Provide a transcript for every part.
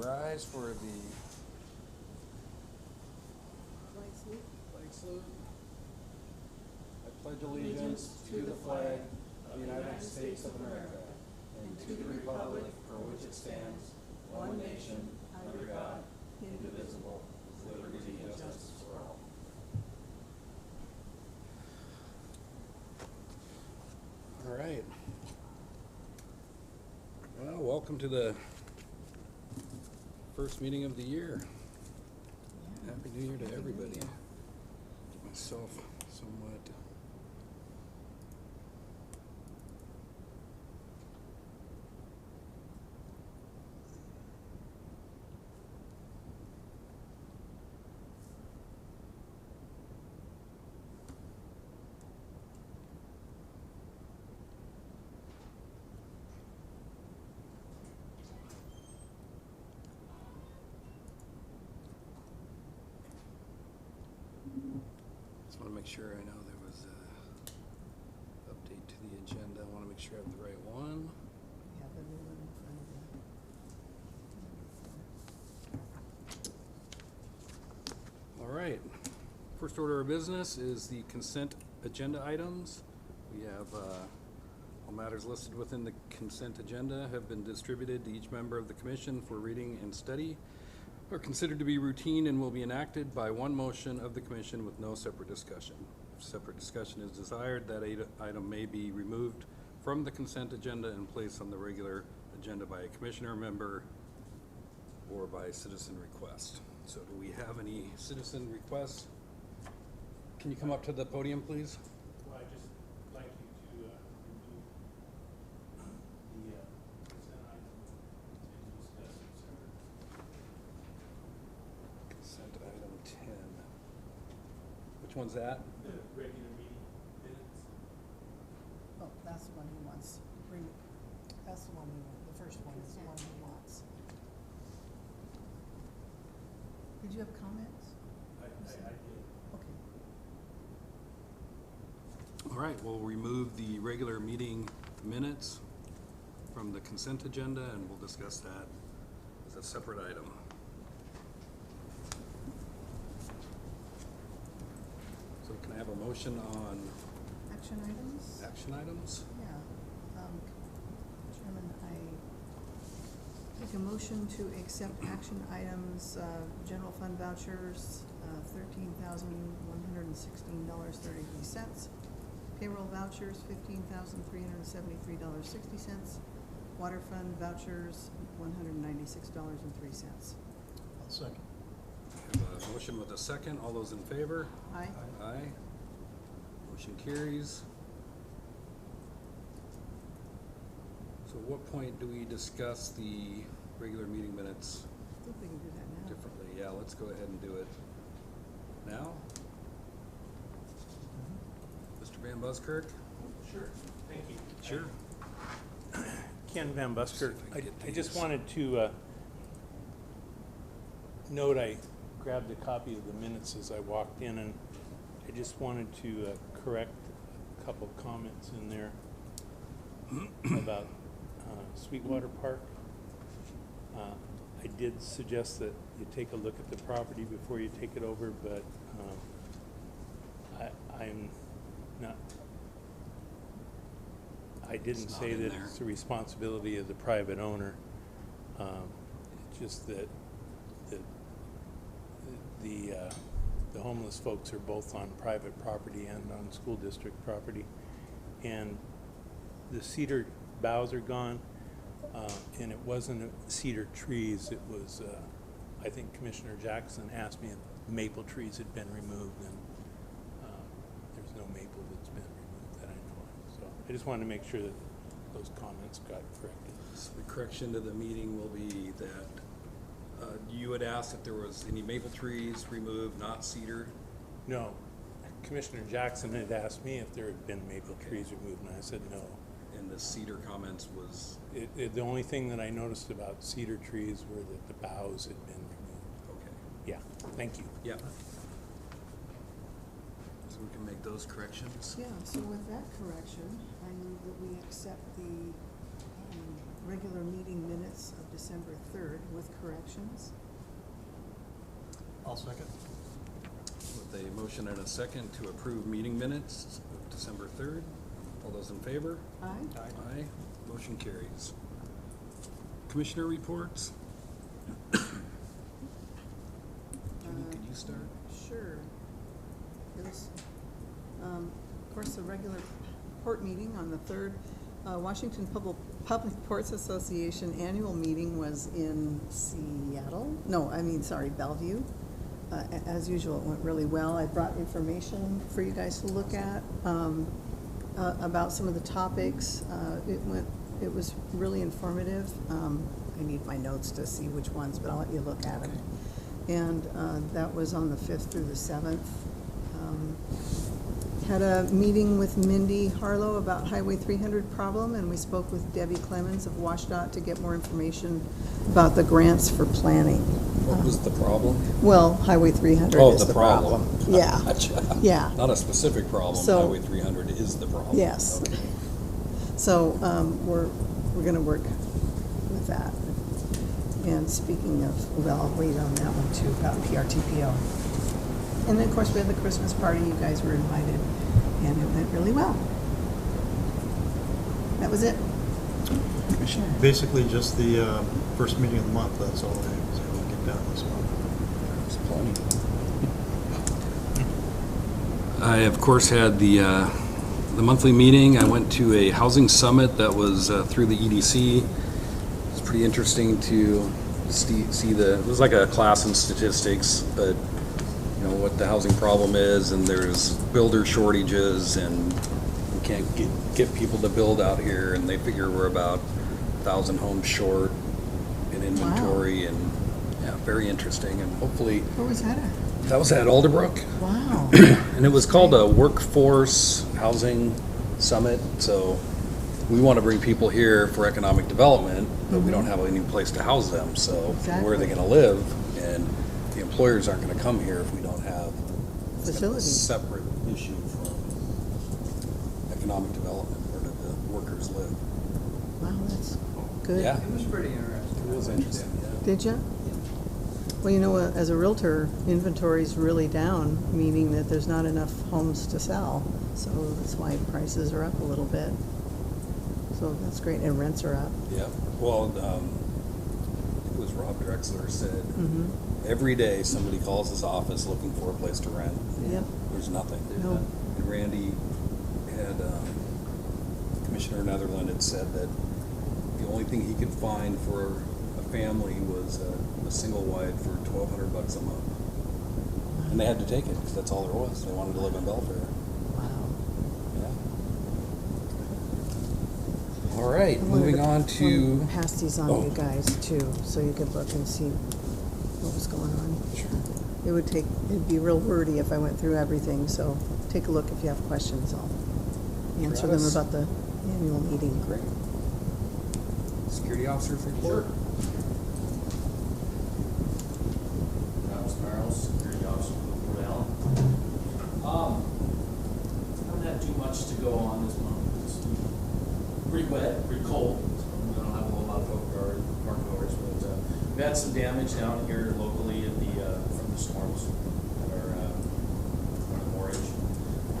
rise for the Flag salute. I pledge allegiance to the flag of the United States of America and to the republic for which it stands, one nation, under God, indivisible, with liberty and justice for all. All right. Well, welcome to the first meeting of the year. Happy New Year to everybody. Get myself somewhat. Just want to make sure I know there was a update to the agenda. I want to make sure I have the right one. You have the new one in front of you. All right. First order of business is the consent agenda items. We have all matters listed within the consent agenda have been distributed to each member of the commission for reading and study, are considered to be routine and will be enacted by one motion of the commission with no separate discussion. If separate discussion is desired, that item may be removed from the consent agenda and placed on the regular agenda by a commissioner member or by citizen request. So do we have any citizen requests? Can you come up to the podium, please? Well, I'd just like you to remove the consent item and discuss it separately. Consent item 10. Which one's that? The regular meeting minutes. Oh, that's the one he wants. That's the one he wants. The first one is the one he wants. Did you have comments? I did. Okay. All right, we'll remove the regular meeting minutes from the consent agenda and we'll discuss that as a separate item. So can I have a motion on Action items? action items? Yeah. Chairman, I take a motion to accept action items, general fund vouchers, $13,116.33. Payroll vouchers, $15,373.60. Water fund vouchers, $196.03. I'll second. We have a motion with a second. All those in favor? Aye. Aye. Motion carries. So at what point do we discuss the regular meeting minutes I think we can do that now. differently? Yeah, let's go ahead and do it now. Mr. Van Buskirk? Sure, thank you. Sure. Ken Van Buskirk, See if I can get I just these. wanted to note I grabbed a copy of the minutes as I walked in, and I just wanted to correct a couple comments in there about Sweetwater Park. I did suggest that you take a look at the property before you take it over, but I'm not. I didn't It's not say in that there. it's the responsibility of the private owner. It's just that the homeless folks are both on private property and on school district property, and the cedar boughs are gone, and it wasn't cedar trees. It was, I think Commissioner Jackson asked me if maple trees had been removed, and there's no maple that's been removed that I know of. So I just wanted to make sure that those comments got corrected. So the correction to the meeting will be that you had asked if there was any maple trees removed, not cedar. No, Commissioner Jackson had asked me if there had been maple trees removed, and I said no. And the cedar comments was, The only thing that I noticed about cedar trees were that the boughs had been removed. okay. Yeah, thank you. Yeah. So we can make those corrections. Yeah, so with that correction, I move that we accept the regular meeting minutes of December 3rd with corrections. I'll second. With a motion and a second to approve meeting minutes of December 3rd. All those in favor? Aye. Aye. Motion carries. Commissioner reports? Judy, could you start? Sure. It was, of course, the regular port meeting on the 3rd. Washington Public Ports Association annual meeting was in Seattle. Bellevue. As usual, it went really well. I brought information for you guys to look at about some of the topics. It was really informative. I need my notes to see which ones, but I'll let you look at them. And that was on the 5th through the 7th. Had a meeting with Mindy Harlow about Highway 300 problem, and we spoke with Debbie Clemens of WashDOT to get more information about the grants for planning. What was the problem? Well, Highway 300 Oh, is the problem. Yeah, Gotcha. yeah. Not a specific problem. So- Highway 300 is the problem. Yes. Okay. So we're going to work with that. And speaking of, well, I'll wait on that one too, about PRTPO. And then, of course, we had the Christmas party. You guys were invited, and it went really well. That was it. Commissioner. Basically, just the first meeting of the month, that's all I was able to get done this month. There's plenty. I, of course, had the monthly meeting. I went to a housing summit that was through the EDC. It's pretty interesting to see it was like a class in statistics, but you know what the housing problem is, and there's builder shortages, and we can't get people to build out here, and they figure we're about 1,000 homes short in inventory. And yeah, very interesting, and hopefully Where was that at? that was at Alderbrook. Wow. And it was called a workforce housing summit, so we want to bring people here for economic development, but we don't have any place to house them, so where are they Exactly. going to live? And the employers aren't going to come here if we don't have it's kind of a Facilities. separate issue from economic development. Where do the workers live? Wow, that's good. Yeah, It was pretty interesting. it was interesting. Yeah. Did you? Well, you know, as a realtor, inventory's really down, meaning that there's not enough homes to sell. So that's why prices are up a little bit. So that's great, and rents are up. Yeah. Well, it was Rob Drexler said Mm-hmm. every day somebody calls his office looking for a place to rent. Yep. There's nothing. No. And Randy had, Commissioner Netherland had said that the only thing he could find for a family was a single wide for $1,200 a month. And they had to take it because that's all there was. They wanted to live in Belfair. Wow. Yeah. All right, I wanted moving on to. Pass these on to you guys too, so you could look and see what was going on. Sure. It'd be real wordy if I went through everything, so take a look if you have questions. I'll answer them Travis? about the annual meeting. Great. Security officers report. Travis Merrill, security officer for Port Allen. Haven't had too much to go on this month. It's pretty wet, pretty cold, so we don't have a whole lot of park goers, but we've had some damage down here locally at from the storms that are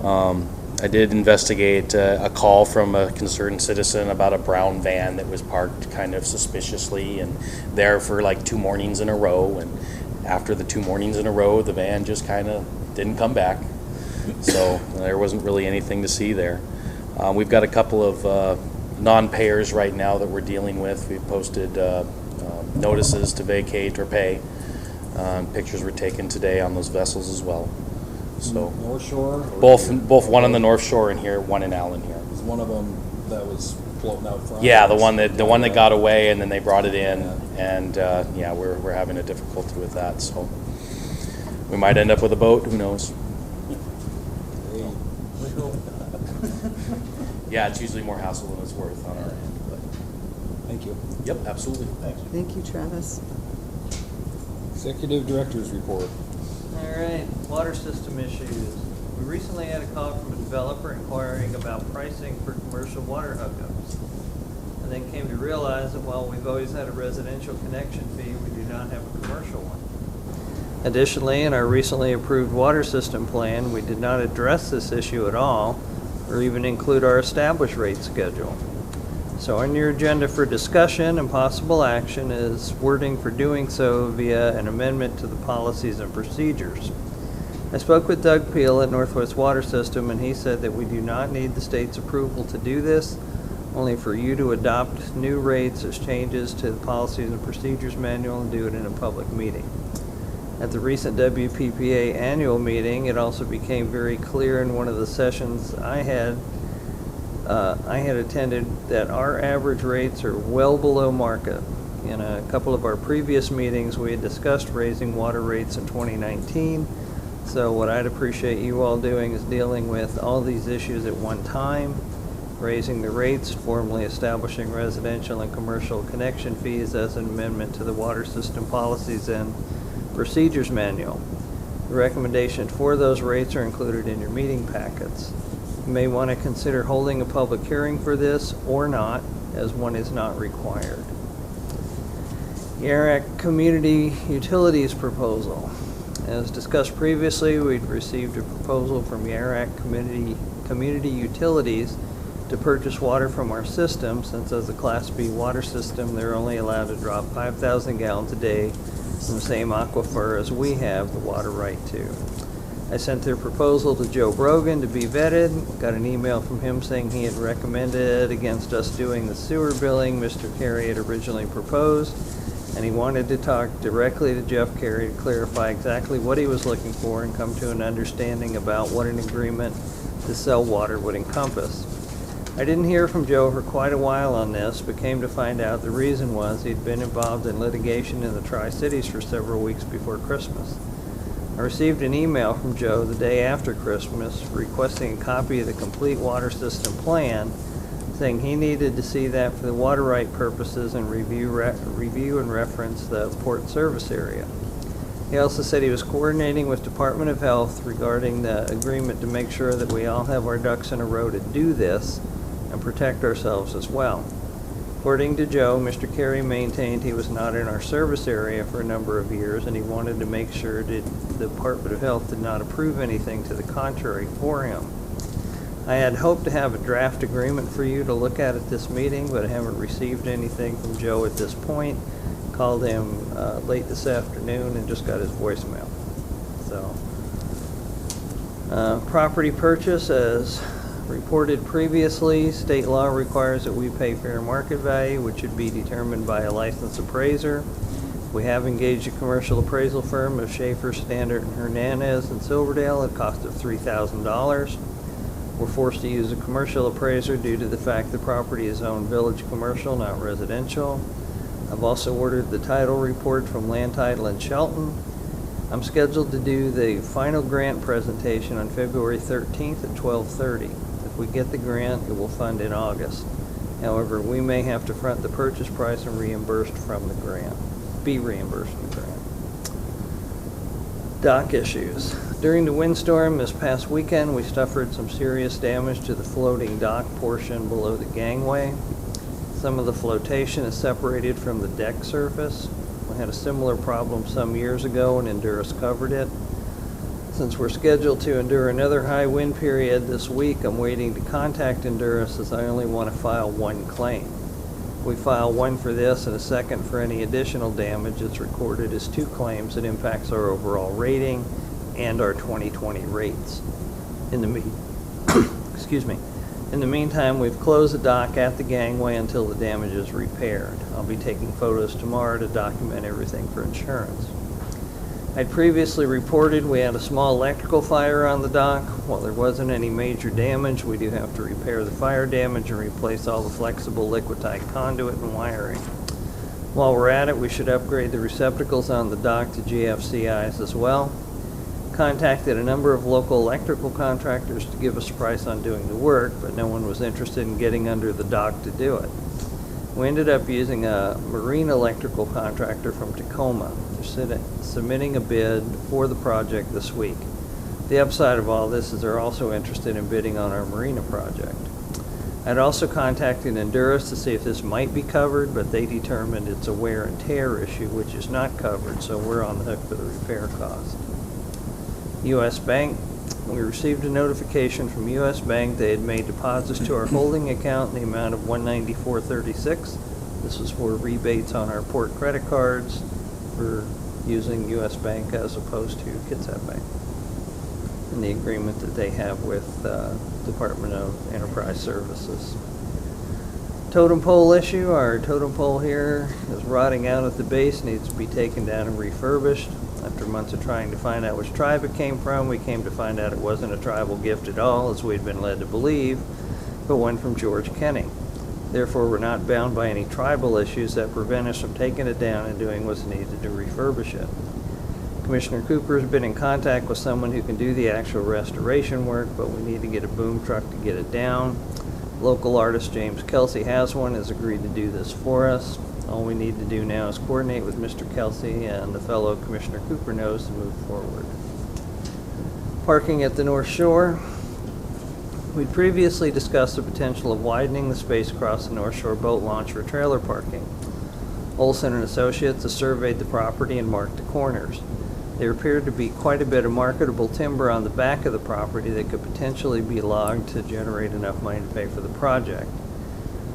on the I did investigate a call from a concerned citizen about a brown van that was parked kind of suspiciously and there for like 2 mornings in a row. And after the 2 mornings in a row, the van just kind of didn't come back. So there wasn't really anything to see there. We've got a couple of non-payers right now that we're dealing with. We've posted notices to vacate or pay. Pictures were taken today on those vessels as well. So North Shore? Or both one on the North Shore and here, one in Allyn here. Was one of them that was floating out front? Yeah, the one that got away and then they brought it in, Yeah. and yeah, we're having a difficulty with that. So we might end up with a boat. Who knows? Hey. Yeah, it's usually more hassle than it's worth on our end. But Thank you. yep, absolutely. Thank you, Travis. Executive Director's Report. All right, water system issues. We recently had a call from a developer inquiring about pricing for commercial water hookups. and then came to realize that while we've always had a residential connection fee, we do not have a commercial one. Additionally, in our recently approved water system plan, we did not address this issue at all, or even include our established rate schedule. So on your agenda for discussion and possible action is wording for doing so via an amendment to the policies and procedures. I spoke with Doug Peel at Northwest Water System, and he said that we do not need the state's approval to do this, only for you to adopt new rates as changes to the policies and procedures manual and do it in a public meeting. At the recent WPPA annual meeting, it also became very clear in one of the sessions I had attended that our average rates are well below market. In a couple of our previous meetings, we had discussed raising water rates in 2019. So what I'd appreciate you all doing is dealing with all these issues at one time, raising the rates, formally establishing residential and commercial connection fees as an amendment to the water system policies and procedures manual. The recommendations for those rates are included in your meeting packets. You may want to consider holding a public hearing for this or not, as one is not required. Yarrack Community Utilities Proposal. As discussed previously, we'd received a proposal from Yarrack Community Utilities to purchase water from our system, since as a Class B water system, they're only allowed to drop 5,000 gallons a day from the same aquifer as we have the water right to. I sent their proposal to Joe Brogan to be vetted, got an email from him saying he had recommended against us doing the sewer billing Mr. Carey had originally proposed, and he wanted to talk directly to Jeff Carey to clarify exactly what he was looking for and come to an understanding about what an agreement to sell water would encompass. I didn't hear from Joe for quite a while on this, but came to find out the reason was he'd been involved in litigation in the Tri-Cities for several weeks before Christmas. I received an email from Joe the day after Christmas requesting a copy of the complete water system plan, saying he needed to see that for the water right purposes and review and reference the port service area. He also said he was coordinating with Department of Health regarding the agreement to make sure that we all have our ducks in a row to do this and protect ourselves as well. According to Joe, Mr. Carey maintained he was not in our service area for a number of years, and he wanted to make sure that the Department of Health did not approve anything to the contrary for him. I had hoped to have a draft agreement for you to look at this meeting, but I haven't received anything from Joe at this point. Called him late this afternoon and just got his voicemail. So, property purchase, as reported previously, state law requires that we pay fair market value, which should be determined by a licensed appraiser. We have engaged a commercial appraisal firm of Schaefer, Standard, and Hernandez in Silverdale at a cost of $3,000. We're forced to use a commercial appraiser due to the fact the property is owned village commercial, not residential. I've also ordered the title report from Land Title in Shelton. I'm scheduled to do the final grant presentation on February 13th at 12:30. If we get the grant, it will fund in August. However, we may have to front the purchase price and be reimbursed from the grant. Dock issues. During the windstorm this past weekend, we suffered some serious damage to the floating dock portion below the gangway. Some of the flotation is separated from the deck surface. We had a similar problem some years ago and Endurus covered it. Since we're scheduled to endure another high wind period this week, I'm waiting to contact Endurus as I only want to file one claim. We file one for this and a second for any additional damage. It's recorded as two claims. It impacts our overall rating and our 2020 rates. Excuse me. In the meantime, we've closed the dock at the gangway until the damage is repaired. I'll be taking photos tomorrow to document everything for insurance. I'd previously reported we had a small electrical fire on the dock. While there wasn't any major damage, we do have to repair the fire damage and replace all the flexible liquid-tight conduit and wiring. While we're at it, we should upgrade the receptacles on the dock to GFCIs as well. Contacted a number of local electrical contractors to give us a price on doing the work, but no one was interested in getting under the dock to do it. We ended up using a marine electrical contractor from Tacoma. They're submitting a bid for the project this week. The upside of all this is they're also interested in bidding on our marina project. I'd also contacted Honduras to see if this might be covered, but they determined it's a wear and tear issue, which is not covered, so we're on the hook for the repair cost. U.S. Bank, we received a notification from U.S. Bank they had made deposits to our holding account in the amount of $194.36. This was for rebates on our port credit cards for using U.S. Bank as opposed to Kitsap Bank, in the agreement that they have with Department of Enterprise Services. Totem pole issue, our totem pole here is rotting out at the base, needs to be taken down and refurbished. After months of trying to find out which tribe it came from, we came to find out it wasn't a tribal gift at all, as we'd been led to believe, but one from George Kenny. Therefore, we're not bound by any tribal issues that prevent us from taking it down and doing what's needed to refurbish it. Commissioner Cooper has been in contact with someone who can do the actual restoration work, but we need to get a boom truck to get it down. Local artist James Kelsey has one, has agreed to do this for us. All we need to do now is coordinate with Mr. Kelsey and the fellow Commissioner Cooper knows to move forward. Parking at the North Shore. We'd previously discussed the potential of widening the space across the North Shore boat launch for trailer parking. Olson and Associates has surveyed the property and marked the corners. There appeared to be quite a bit of marketable timber on the back of the property that could potentially be logged to generate enough money to pay for the project.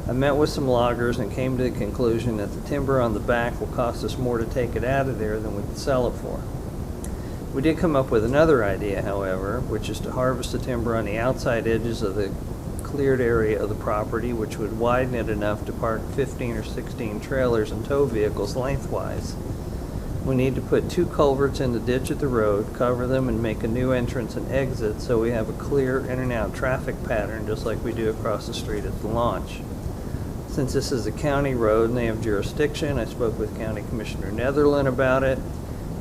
I met with some loggers and came to the conclusion that the timber on the back will cost us more to take it out of there than we can sell it for. We did come up with another idea, however, which is to harvest the timber on the outside edges of the cleared area of the property, which would widen it enough to park 15 or 16 trailers and tow vehicles lengthwise. We need to put 2 culverts in the ditch at the road, cover them, and make a new entrance and exit so we have a clear in and out traffic pattern just like we do across the street at the launch. Since this is a county road and they have jurisdiction, I spoke with County Commissioner Netherland about it.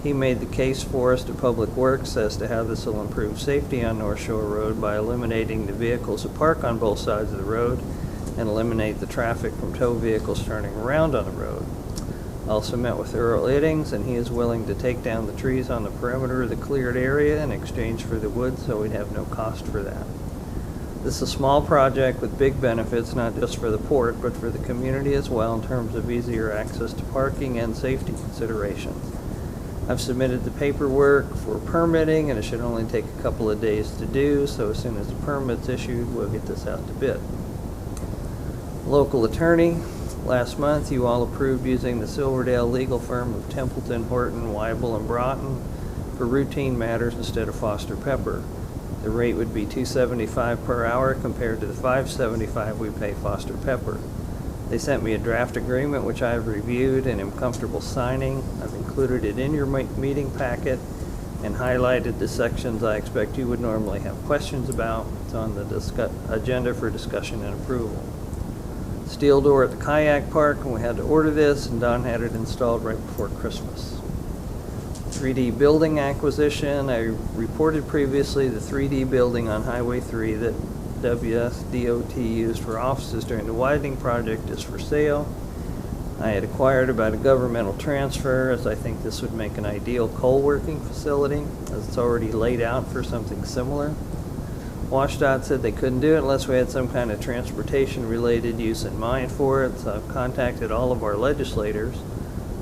He made the case for us to Public Works as to how this will improve safety on North Shore Road by eliminating the vehicles that park on both sides of the road and eliminate the traffic from tow vehicles turning around on the road. Also met with Earl Iddings, and he is willing to take down the trees on the perimeter of the cleared area in exchange for the wood, so we'd have no cost for that. This is a small project with big benefits, not just for the port, but for the community as well in terms of easier access to parking and safety considerations. I've submitted the paperwork for permitting, and it should only take a couple of days to do, so as soon as the permit's issued, we'll get this out to bid. Local attorney. Last month, you all approved using the Silverdale legal firm of Templeton, Horton, Weibel, and Broughton for routine matters instead of Foster Pepper. The rate would be $275 per hour compared to the $575 we pay Foster Pepper. They sent me a draft agreement which I have reviewed and am comfortable signing. I've included it in your meeting packet and highlighted the sections I expect you would normally have questions about. It's on the agenda for discussion and approval. Steel door at the kayak park, and we had to order this, and Don had it installed right before Christmas. 3D building acquisition. I reported previously the 3D building on Highway 3 that WSDOT used for offices during the widening project is for sale. I had acquired about a governmental transfer, as I think this would make an ideal coal working facility, as it's already laid out for something similar. WashDOT said they couldn't do it unless we had some kind of transportation-related use in mind for it, so I've contacted all of our legislators,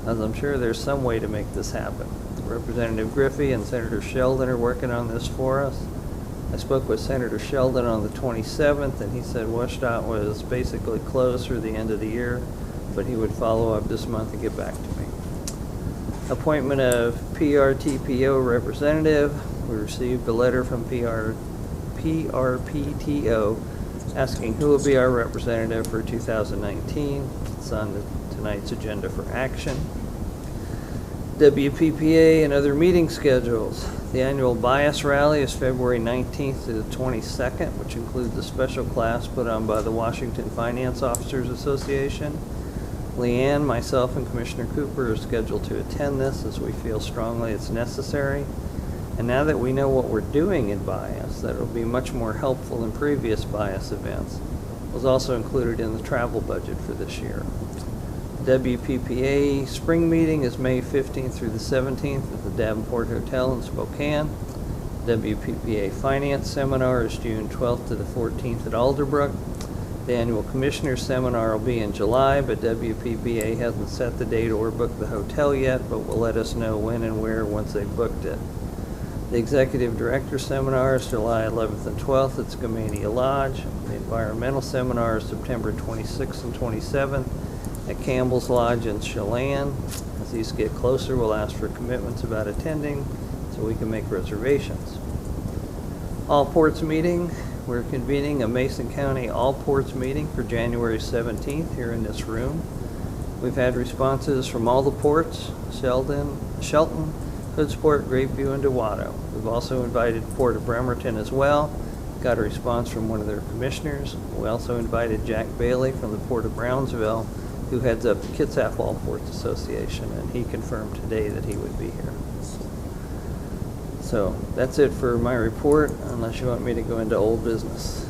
as I'm sure there's some way to make this happen. Representative Griffey and Senator Sheldon are working on this for us. I spoke with Senator Sheldon on the 27th, and he said WashDOT was basically closed through the end of the year, but he would follow up this month and get back to me. Appointment of PRTPO representative. We received a letter from PRPTO asking who will be our representative for 2019. It's on tonight's agenda for action. WPPA and other meeting schedules. The annual bias rally is February 19th to the 22nd, which includes a special class put on by the Washington Finance Officers Association. Leanne, myself, and Commissioner Cooper are scheduled to attend this as we feel strongly it's necessary. And now that we know what we're doing in bias, that will be much more helpful than previous bias events. It was also included in the travel budget for this year. WPPA spring meeting is May 15th through the 17th at the Davenport Hotel in Spokane. WPPA Finance Seminar is June 12th to the 14th at Alderbrook. The annual Commissioners Seminar will be in July, but WPBA hasn't set the date or booked the hotel yet, but will let us know when and where once they've booked it. The Executive Director Seminar is July 11th and 12th at Skamania Lodge. The Environmental Seminar is September 26th and 27th at Campbell's Lodge in Chelan. As these get closer, we'll ask for commitments about attending so we can make reservations. All Ports meeting, we're convening a Mason County All Ports meeting for January 17th here in this room. We've had responses from all the ports, Shelton, Hoodsport, Grapeview, and Dewato. We've also invited Port of Bremerton as well. Got a response from one of their commissioners. We also invited Jack Bailey from the Port of Brownsville, who heads up the Kitsap All Ports Association, and he confirmed today that he would be here. So that's it for my report, unless you want me to go into old business.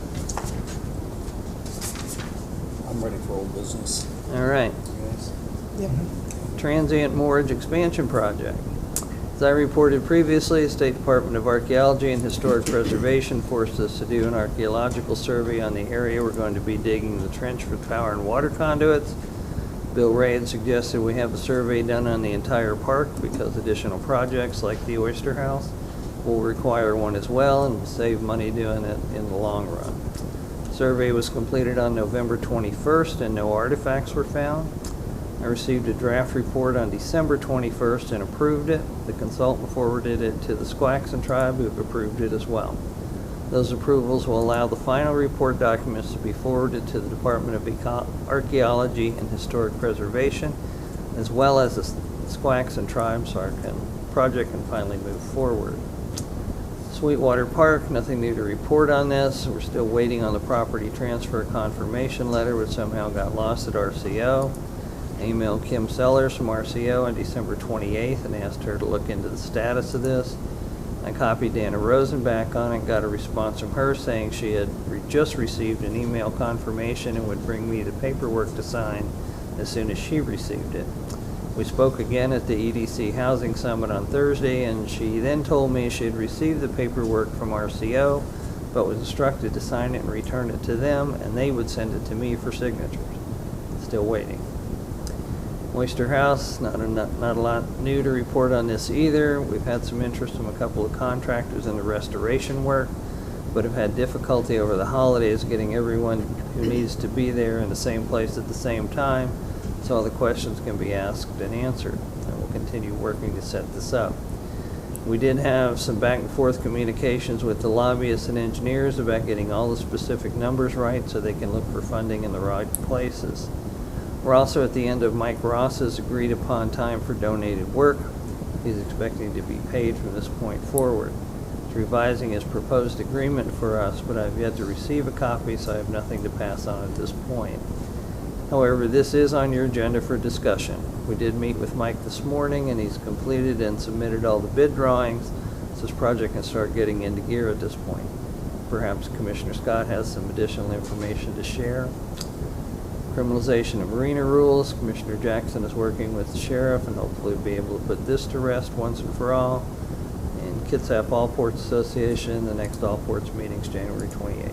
I'm ready for old business. All right. You guys? Transient Moorage Expansion Project. As I reported previously, the State Department of Archaeology and Historic Preservation forced us to do an archaeological survey on the area we're going to be digging the trench for power and water conduits. Bill Ray had suggested we have a survey done on the entire park because additional projects like the Oyster House will require one as well and will save money doing it in the long run. Survey was completed on November 21st and no artifacts were found. I received a draft report on December 21st and approved it. The consultant forwarded it to the Squaxin tribe, who have approved it as well. Those approvals will allow the final report documents to be forwarded to the Department of Archaeology and Historic Preservation, as well as the Squaxin tribe, so our project can finally move forward. Sweetwater Park, nothing new to report on this. We're still waiting on the property transfer confirmation letter, which somehow got lost at RCO. I emailed Kim Sellers from RCO on December 28th and asked her to look into the status of this. I copied Dana Rosenbach on it and got a response from her saying she had just received an email confirmation and would bring me the paperwork to sign as soon as she received it. We spoke again at the EDC Housing Summit on Thursday, and she then told me she had received the paperwork from RCO, but was instructed to sign it and return it to them, and they would send it to me for signatures. Still waiting. Oyster House, not a lot new to report on this either. We've had some interest from a couple of contractors in the restoration work, but have had difficulty over the holidays getting everyone who needs to be there in the same place at the same time, so all the questions can be asked and answered. And we'll continue working to set this up. We did have some back and forth communications with the lobbyists and engineers about getting all the specific numbers right so they can look for funding in the right places. We're also at the end of Mike Ross's agreed upon time for donated work. He's expecting to be paid from this point forward. He's revising his proposed agreement for us, but I've yet to receive a copy, so I have nothing to pass on at this point. However, this is on your agenda for discussion. We did meet with Mike this morning, and he's completed and submitted all the bid drawings, so this project can start getting into gear at this point. Perhaps Commissioner Scott has some additional information to share. Criminalization of marina rules. Commissioner Jackson is working with the sheriff and hopefully be able to put this to rest once and for all. And Kitsap All Ports Association, the next All Ports meeting is January 28th.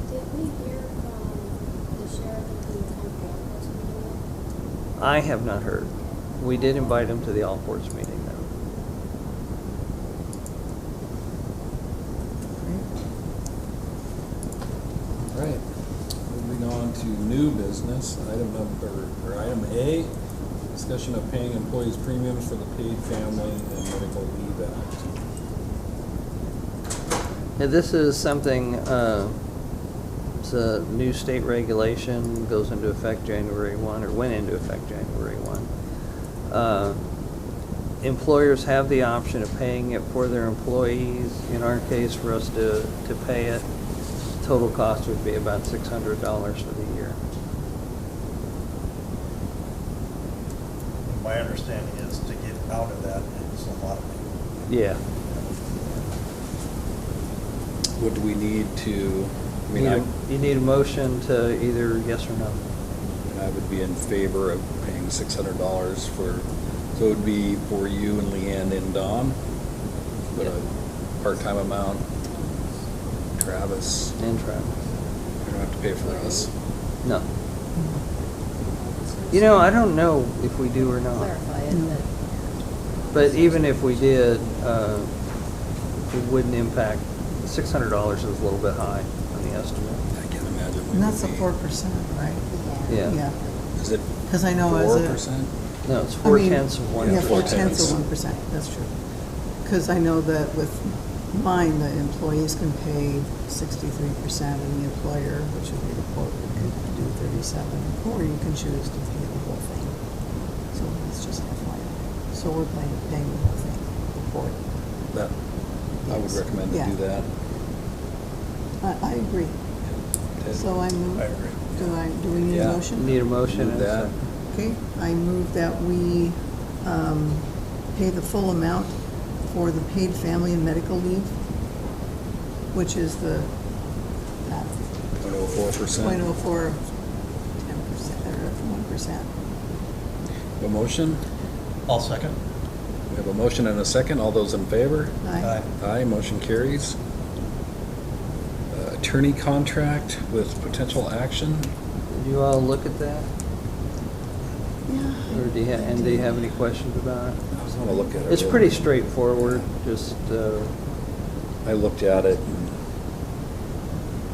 Did we hear from the sheriff if he would come to the All Ports meeting yet? I have not heard. We did invite him to the All Ports meeting, though. All right, moving on to new business, item A, discussion of paying employees premiums for the Paid Family and Medical Leave Act. Yeah, this is something, it's a new state regulation, goes into effect January 1, or went into effect January 1. Employers have the option of paying it for their employees. In our case, for us to pay it, total cost would be about $600 for the year. My understanding is to get out of that, it's a lot of money. Yeah. What do we need to, I mean, You need a motion to either yes or no. I would be in favor of paying $600 for, so it would be for you and Leanne and Dawn, but Yeah. a part-time amount, Travis. And Travis. don't have to pay for this. No. You know, I don't know if we do or not. Clarify it, No. But even if we did, it wouldn't impact, $600 is a little bit high on the estimate. I can't imagine. we And that's the would be- 4%, right? but Yeah. Yeah, Is it because I know as a. 4%? No, it's I mean, 4/10 of one. Yeah, four 4/10 tenths. of 1%, that's true. Because I know that with mine, the employees can pay 63% and the employer, which would be the court, could do 37, or you can choose to pay the whole thing. So it's just FYI. So we're paying the whole thing, the court. That, I would Yes. recommend to Yeah. do that. I agree. Okay. So I move. I agree. Do we need Yeah. a motion? Need a motion Move and a that. second. Okay, I move that we pay the full amount for the paid family and medical leave, which is the 0.04%. 0.04, 10% or 1%. A motion? I'll second. We have a motion and a second. All those in favor? Aye. Aye, motion carries. Attorney contract with potential action. Did you all look at that? Yeah. Or do you have any questions about it? I was gonna look at it. It's real- pretty straightforward, just, I looked at it and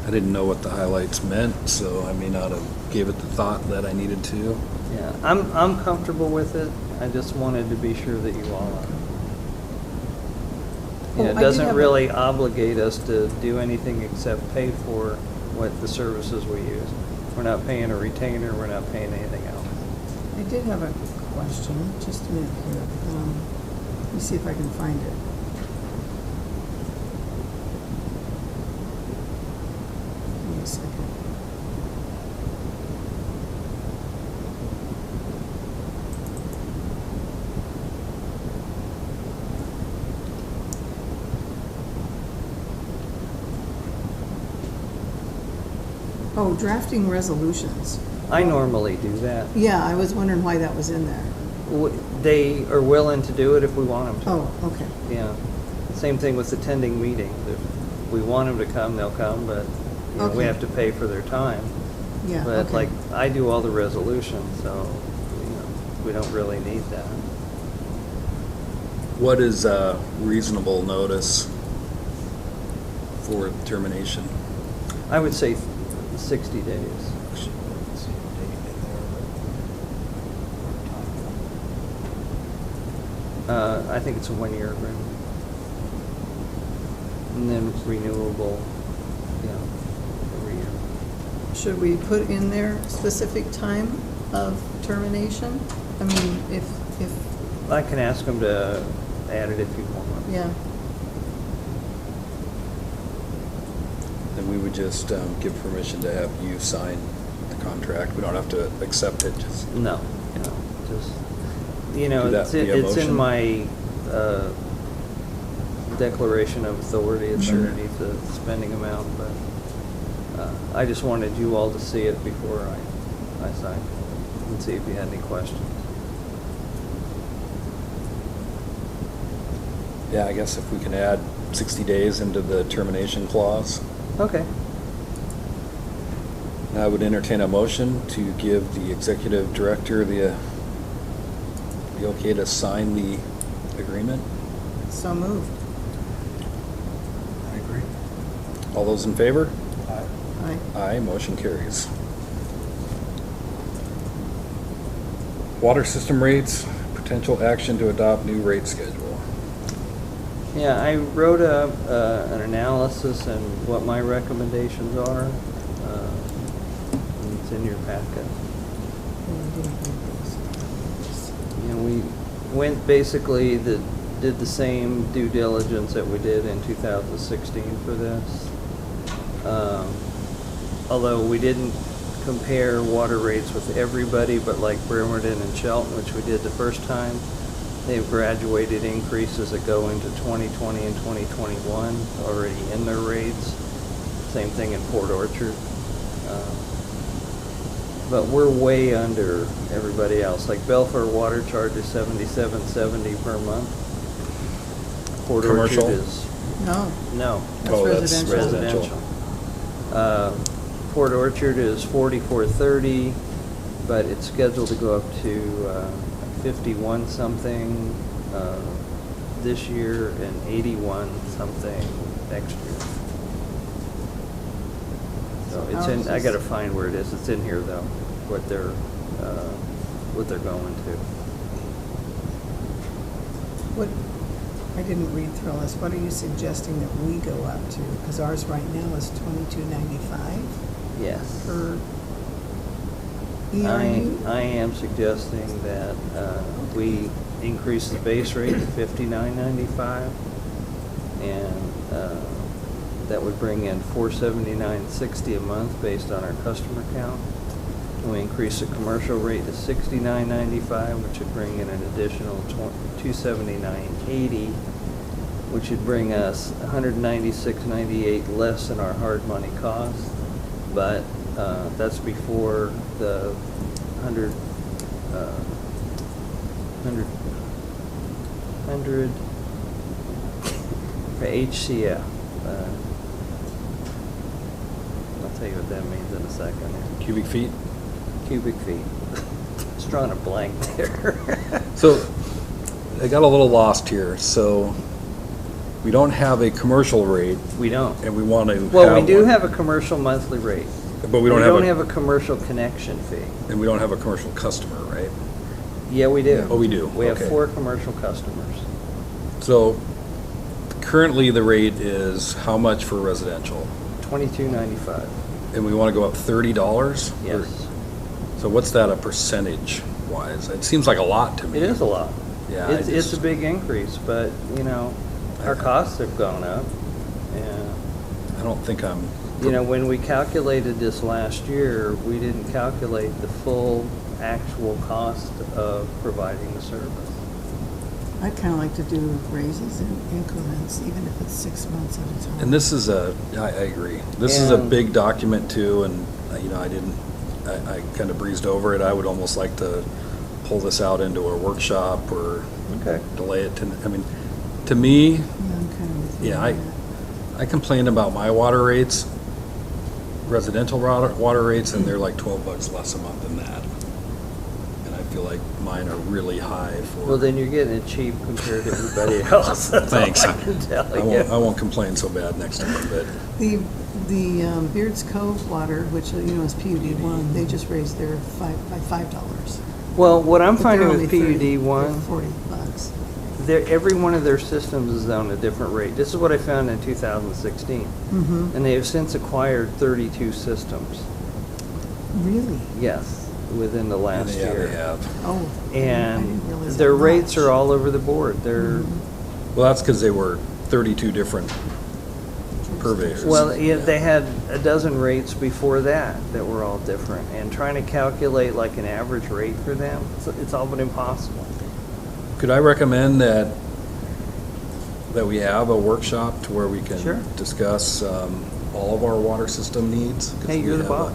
I didn't know what the highlights meant, so I may not have gave it the thought that I needed to. yeah, I'm comfortable with it. I just wanted to be sure that you all are. Oh, I It did doesn't have a- really obligate us to do anything except pay for what the services we use. We're not paying a retainer, we're not paying anything else. I did have a question, just a minute here. Let me see if I can find it. Give me a second. Oh, drafting resolutions. I normally do that. Yeah, I was wondering why that was in there. They are willing to do it if we want them to. Oh, okay. Yeah. Same thing with attending meetings. If we want them to come, they'll come, but, you know, we Okay. have to pay for their time. Yeah, But okay. like, I do all the resolutions, so, you know, we don't really need that. What is a reasonable notice for termination? I would say 60 days. I think it's a 1-year agreement. And then renewable, you know, every year. Should we put in there specific time of termination? I mean, if, I can ask them to add it if you want. yeah, Then we would just give permission to have you sign the contract. We don't have to accept it, just. No, no, just, you know, Do that it's via it's motion? in my declaration of authority, it's Sure. underneath the spending amount, but I just wanted you all to see it before I signed it, and see if you had any questions. Yeah, I guess if we can add 60 days into the termination clause. Okay. I would entertain a motion to give the executive director the okay to sign the agreement. so moved. I agree. All those in favor? Aye. Aye, motion carries. Water system rates, potential action to adopt new rate schedule. Yeah, I wrote up an analysis and what my recommendations are. And it's in your packet. You know, we went basically did the same due diligence that we did in 2016 for this. Although we didn't compare water rates with everybody, but like Bremerton and Shelton, which we did the first time, they have graduated increases that go into 2020 and 2021 already in their rates. Same thing in Port Orchard. But we're way under everybody else. Like Belfair water charges $77.70 per month. Port Commercial? Orchard is, No, no, that's Oh, that's residential. residential. Port Orchard is 4430, but it's scheduled to go up to 51 something this year and 81 something next year. So it's in, I gotta find where it is. It's in here though, what they're going to. What, I didn't read through all this, what are you suggesting that we go up to? Because ours right now is $22.95 Yes. per I ERU? am suggesting that we increase the base rate to $59.95, and that would bring in $479.60 a month based on our customer count. And we increase the commercial rate to $69.95, which would bring in an additional $279.80, which would bring us $196.98 less than our hard money cost. But that's before the 100 for HCF. I'll tell you what that means in a second. Cubic feet? Cubic feet. Just drawing a blank there. So, I got a little lost here, so we don't have a commercial rate, We don't. and we want to have Well, we do one, have a commercial monthly rate. but we don't have a commercial connection fee. and we don't have a commercial customer, right? Yeah, we do. Oh, we do, We have okay. 4 commercial customers. So, currently the rate is how much for residential? $22.95. And we want to go up $30? Yes. So what's that a percentage wise? It seems like a lot to me. It is a lot. Yeah, It's a big increase, but, you know, our costs have gone up. And, I don't think I'm, you know, when we calculated this last year, we didn't calculate the full actual cost of providing the service. I'd kind of like to do raises in increments, even if it's 6 months at a time. and this is I agree. This is a And- big document too, and, you know, I kind of breezed over it. I would almost like to pull this out into a workshop or Okay. delay it to, I mean, to me, Yeah, I'm kind of with you yeah, on I complain about my water rates, residential water rates, and they're like $12 less a month than that. And I feel like mine are really high for. Well, then you're getting it cheap compared to everybody else. That's all Thanks. I can tell I you. won't complain so bad next time, but. The Beards Cove water, which, you know, is PUD 1, they just raised their by $5. Well, what I'm But finding they're with only 30, PUD they're 1, $40. every one of their systems is on a different rate. This is what I found in 2016. Mm-hmm. And they have since acquired 32 systems. Really? Yes, within the last Yeah, year. they have. Oh. I And didn't realize their that rates much. are all over the board. They're, Well, that's because they were 32 different purveyors. well, yeah, they had a dozen rates before that that were all different. And trying to calculate like an average rate for them, it's all but impossible. Could I recommend that we have a workshop to where we Sure. can discuss all of our water system needs? 'Cause Hey, we you're the have a- boss.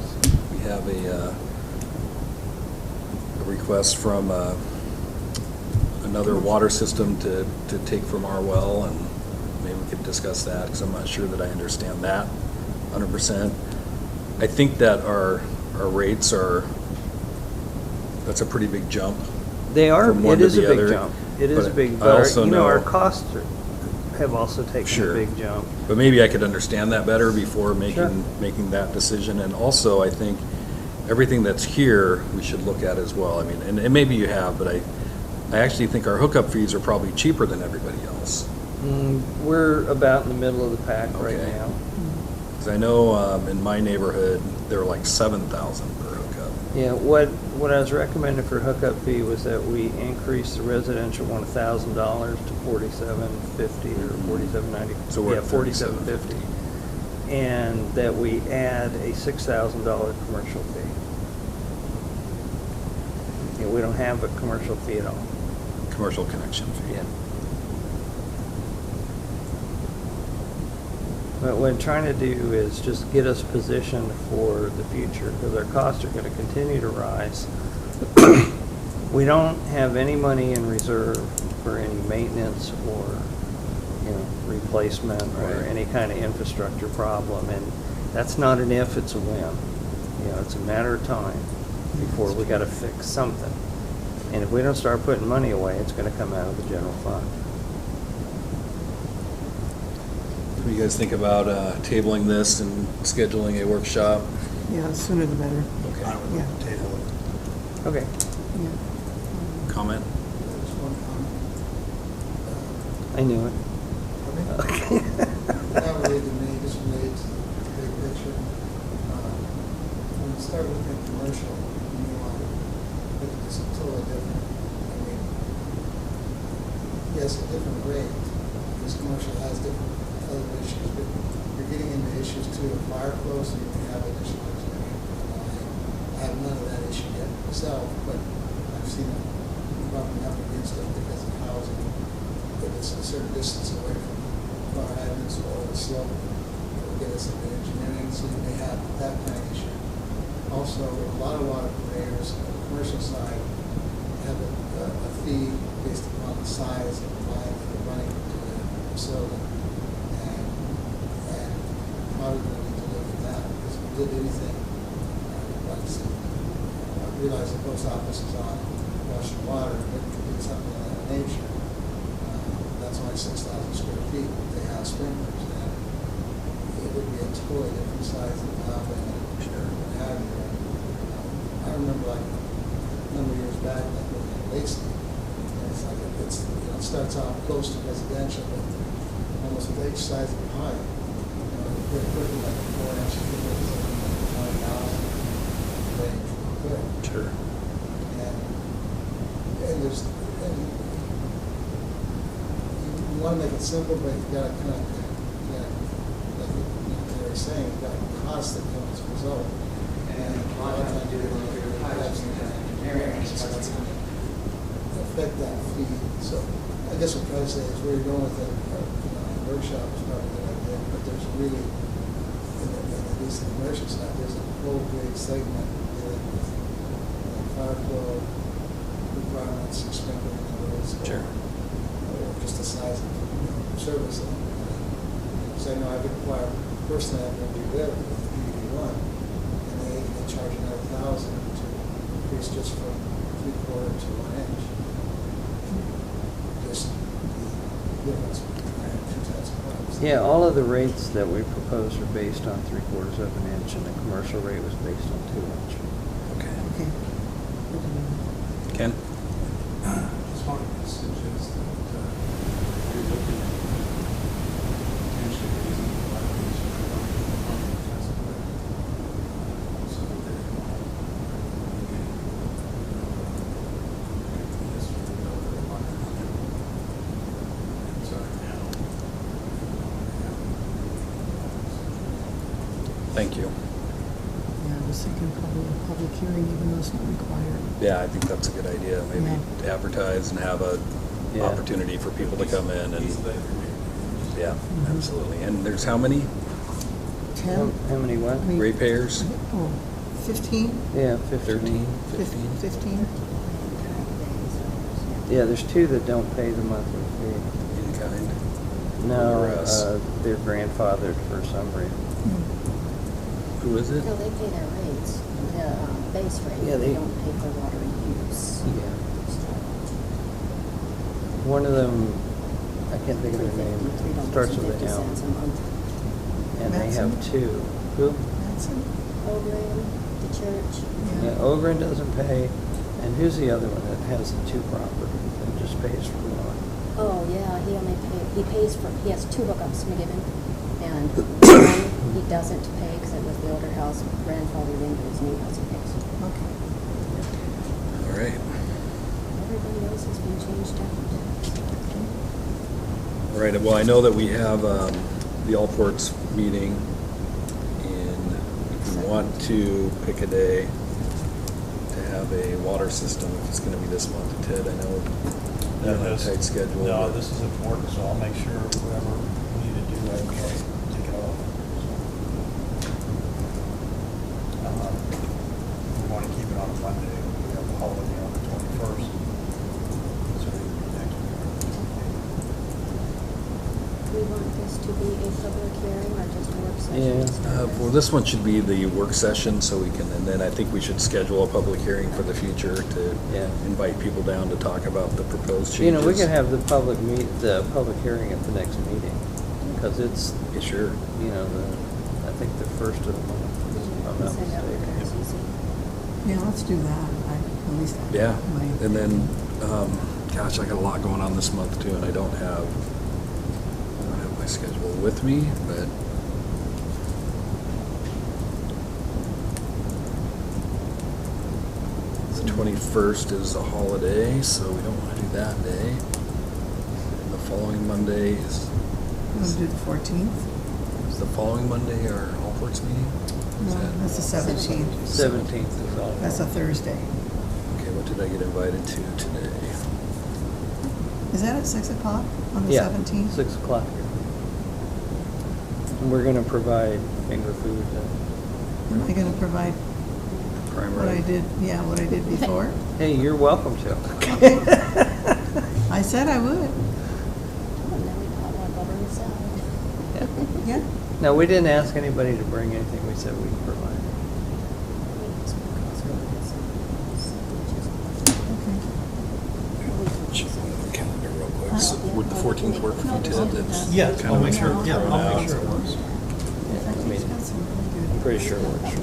We have a request from another water system to take from our well, and maybe we could discuss that, because I'm not sure that I understand that 100%. I think that our rates that's a pretty big jump. They are, From one it to is a the big other, jump. It is a but big, I but our, also you know, our know- costs have also taken a Sure. big jump. But maybe I could understand that better before Sure. making that decision. And also, I think everything that's here, we should look at as well. I mean, and maybe you have, but I actually think our hookup fees are probably cheaper than everybody else. We're about in the middle of the pack right Okay. now. Because I know in my neighborhood, they're like 7,000 per hookup. Yeah, what I was recommending for hookup fee was that we increase the residential one $1,000 to $47.50 or $47.90. So we're Yeah, at $47.50. And that we add a $6,000 commercial fee. Yeah, we don't have a commercial fee at all. Commercial connection fee. Yeah. But what I'm trying to do is just get us positioned for the future, because our costs are gonna continue to rise. We don't have any money in reserve for any maintenance or, you know, replacement or Right. any kind of infrastructure problem, and that's not an if, it's a when. You know, it's a matter of time before we gotta fix something. And if we don't start putting money away, it's gonna come out of the general fund. What do you guys think about tabling this and scheduling a workshop? Yeah, sooner the better. I would Yeah. table it. Okay. Yeah. Comment? Just one comment. I knew it. Not related to me, just related to the big picture. When you start looking at commercial, you want to look at this totally different. I mean, yes, a different rate, because commercial has different other issues, but you're getting into issues too of fire flow, so you can have additional engineering. I have none of that issue yet myself, but I've seen it bumping up against it because of housing. If it's a certain distance away from fire hydrants or the slope, it'll get us into engineering, so you may have that kind of issue. Also, a lot of water purveyors on the commercial side have a fee based upon the size of the line that they're running to the facility. And probably going to need to look at that, because if we did anything, like I said, I realize the post office is on washing water, but if we did something of that nature, that's only 6,000 square feet. They have sprinklers, and it would be a totally different size of valve and what have you. I remember like a number of years back, like looking at Lacey, and it's like it starts off close to residential, but almost with each size of the pipe, pretty quickly like 4 inches, 20,000 range real quick. Sure. And there's you want to make it simple, but you got to kind of, like they were saying, you got costs that come as a result. And a lot of times you're going to have some engineering, so that's going to affect that fee. So I guess what I'm trying to say is where you're going with it, a workshop is probably a good idea, but there's really, at least the commercial side, there's a whole big segment dealing with fire flow requirements, sprinkling in the roads. Sure. Or just the size of the service line. Because I know I've acquired, personally, I've been with PDD1, and they charge another $1,000 to increase just from 3/4 to 1 inch. Just the difference between two types of pipes. Yeah, all of the rates that we proposed are based on 3/4 of an inch, and the commercial rate was based on 2 inch. Okay. Okay. Ken? Just wanted to suggest that you're looking at potentially raising the valuation for the test plan, so that they're not getting this for the builder water. And so now, Thank you. Yeah, I was thinking probably a public hearing, even though it's not required. Yeah, I think that's a good idea. Maybe Yeah. advertise and have a Yeah. opportunity for people to come in and, easily agreed. yeah, absolutely. And there's how many 10? How many what? I mean, ratepayers? Oh, 15? Yeah, 15. 15? 15? Yeah, there's 2 that don't pay the monthly fee. In kind? No, Or us? they're grandfathered for some reason. Who is it? No, they pay their rates, the base rate. Yeah, They they- don't pay for water use. Yeah. One of them, I can't think of their name, starts with an M, $3.50 a month. and they have Matson? 2. Who? That's it. Ogren, the church. Yeah, Ogren doesn't pay, and who's the other one that has the 2 properties and just pays for one? Oh, yeah, he pays for, he has 2 hookups, McGibbon, and one he doesn't pay because it was the older house grandfathered into his new house he pays. Okay. All right. Everybody else has been changed out. All right, well, I know that we have the Allports meeting, and if we want to pick a day to have a water system, if it's gonna be this month, Ted, I know you have a tight schedule. No, but- this is important, so I'll make sure whatever we need to do, I can take it off. We want to keep it on a Monday, we have a holiday on the 21st. So next week. We want the this to be a public hearing or just a work session? Yeah. Well, this one should be the work session, so we can, and then I think we should schedule a public hearing for the future to Yeah. invite people down to talk about the proposed changes. You know, we can have the public hearing at the next meeting, because it's, Yeah, sure. you know, I think the first of the month, if I'm not Send out mistaken. reports, easy. Yeah, let's do that. At least I. Yeah, my- and then, gosh, I got a lot going on this month too, and I don't have my schedule with me, but the 21st is a holiday, so we don't want to do that day. And the following Monday is We'll do the 14th. the following Monday our all ports meeting? Is No, that- that's the 17th. 17th is all. That's a Thursday. Okay, what did I get invited to today? Is that at 6 o'clock on the Yeah, 17th? 6 o'clock. And we're gonna provide finger food. Am I gonna provide what I did, what I did before? Hey, you're welcome to. I said I would, Oh, and then we got one over in the south. yeah. No, we didn't ask anybody to bring anything, we said we'd provide. Check the calendar real quick. So would the 14th work for you, Ted? That's Yeah, kind I'll of make what sure, you're yeah, throwing I'll out. make sure it works. I mean, That's some really I'm good. pretty sure it works.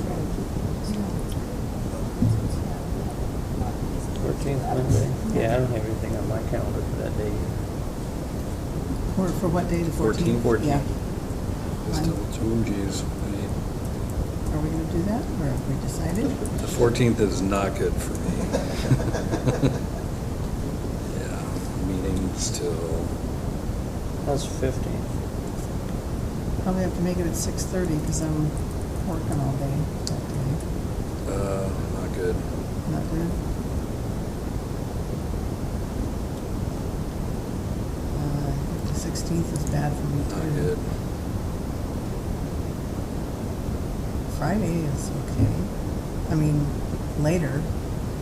14th Monday? Yeah, I don't have anything on my calendar for that day. For what day, the 14th? 14th? Yeah. Just Fine. oh geez. Are we gonna do that, or have we decided? The 14th is not good for me. Yeah, meetings till, That's 15th. Probably have to make it at 6:30, because I'm working all day that day. not good. Not good? The 16th is bad for me too. Not good. Friday is okay. I mean, later.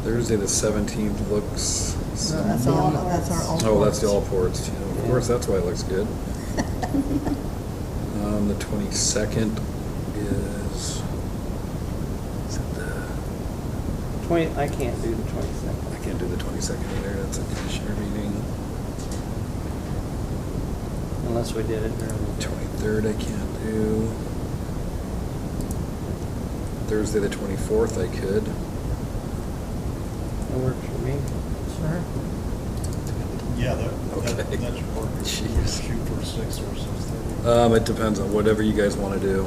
Thursday, the 17th looks. So that's all, that's our all. Oh, that's the all ports. ports, too. Of course, that's why it looks good. The 22nd is it the, 20, I can't do the 22nd. I can't do the 22nd either, that's a commissioner meeting. Unless we did it during. 23rd I can't do. Thursday, the 24th I could. That works for me. Sure. Yeah, Okay. that should work. Jeez. Shoot for 6 or 6:30. It depends on whatever you guys wanna do.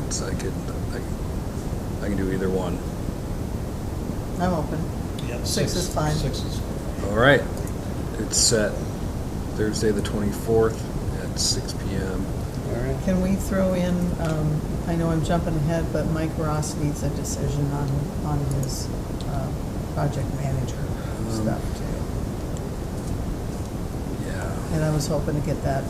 It's, I can do either one. I'm open. Yeah, 6 is fine. 6 is. All right, it's set Thursday, the 24th at 6 PM. All right. Can we throw in, I know I'm jumping ahead, but Mike Ross needs a decision on his, project manager stuff too. Yeah. And I was hoping to get that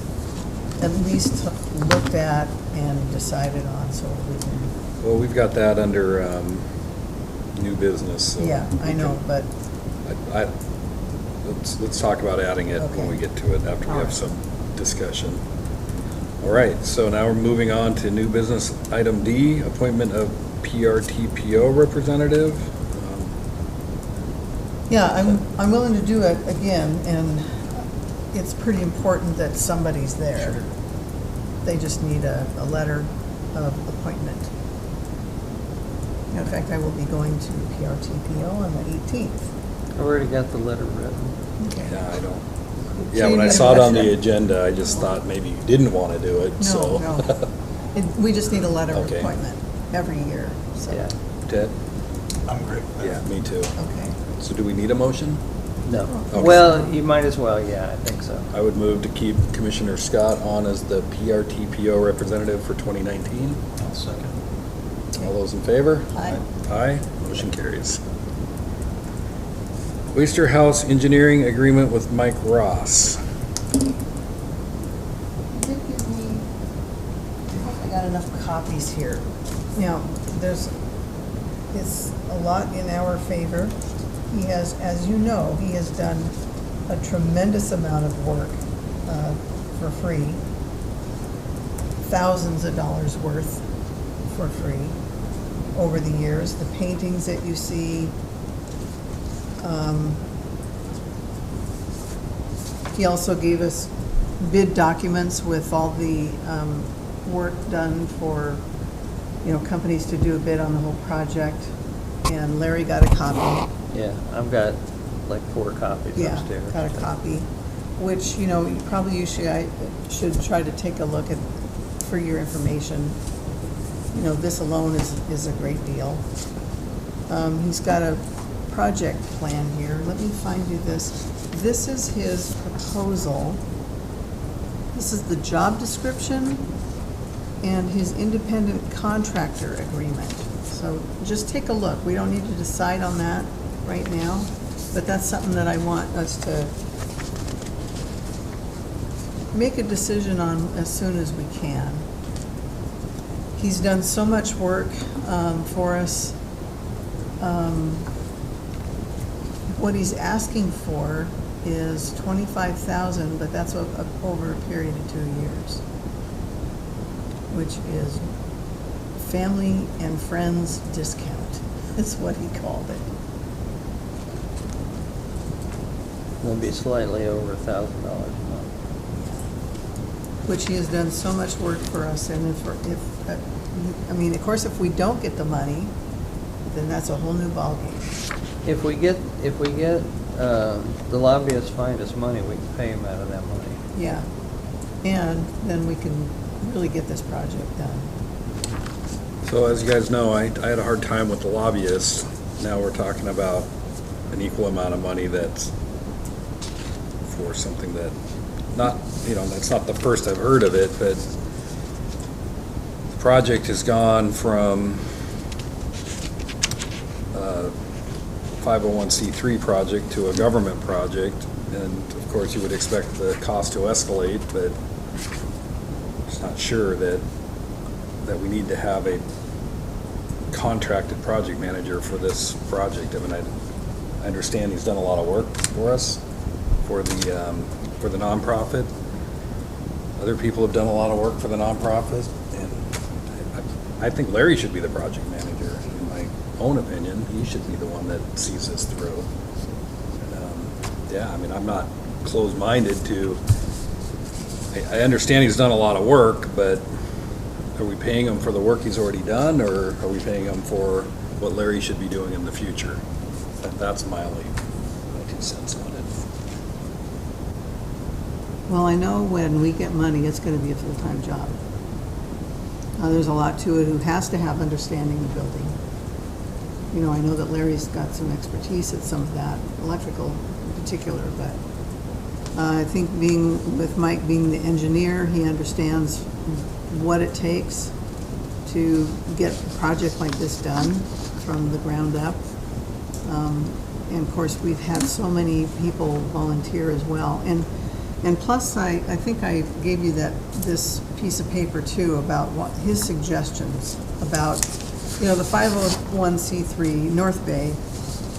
at least looked at and decided on, so we can, Well, we've got that under, new business, so. yeah, I we know, can- but, let's talk about adding it when we Okay. get to it, after we All have right. some discussion. All right, so now we're moving on to new business, item D, appointment of PRTPO representative. yeah, I'm willing to do it again, and it's pretty important that somebody's there. Sure. They just need a letter of appointment. In fact, I will be going to PRTPO on the 18th. I already got the letter written. Okay. Yeah, I don't, So yeah, you when I need a saw it on the motion? agenda, I just thought maybe you didn't want to do it, so. No. We just need a letter of Okay. appointment every year, so. Yeah. Ted? I'm great with that. Yeah, me too. Okay. So do we need a motion? No. Okay. Well, you might as well, yeah, I think so. I would move to keep Commissioner Scott on as the PRTPO representative for 2019. I'll second. All those in favor? Aye. Aye, motion carries. Oyster House Engineering Agreement with Mike Ross. You did give me, I hope I got enough copies here. Now, it's a lot in our favor. He has, as you know, he has done a tremendous amount of work for free. thousands of dollars worth for free over the years. The paintings that you see, he also gave us bid documents with all the work done for, companies to do a bid on the whole project. And Larry got a copy. Yeah, I've got like 4 copies Yeah, upstairs. got a copy, which, you should try to take a look at for your information. This alone is a great deal. He's got a project plan here. Let me find you this. This is his proposal. This is the job description and his independent contractor agreement. So just take a look. We don't need to decide on that right now, but that's something that I want us to make a decision on as soon as we can. He's done so much work for us. What he's asking for is $25,000, but that's over a period of 2 years, which is family and friends discount. That's what he called it. Will be slightly over $1,000 a month. Which he has done so much work for us, and of course, if we don't get the money, then that's a whole new ballgame. If we get the lobbyists find us money, we can pay him out of that money. Yeah, and then we can really get this project done. So as you guys know, I had a hard time with the lobbyists. Now we're talking about an equal amount of money that's for something that that's not the first I've heard of it, but the project has gone from 501c3 project to a government project, and of course you would expect the cost to escalate, but I'm just not sure that we need to have a contracted project manager for this project. I mean, I understand he's done a lot of work for us for the nonprofit. Other people have done a lot of work for the nonprofit, and I think Larry should be the project manager. In my own opinion, he should be the one that sees this through. I'm not closed-minded to. I understand he's done a lot of work, but are we paying him for the work he's already done, or are we paying him for what Larry should be doing in the future? That's my 2 cents on it. Well, I know when we get money, it's gonna be a full-time job. There's a lot to it who has to have understanding of building. I know that Larry's got some expertise at some of that, electrical in particular, but I think with Mike being the engineer, he understands what it takes to get a project like this done from the ground up. And of course, we've had so many people volunteer as well. And plus, I think I gave you this piece of paper too about what his suggestions about, the 501c3 North Bay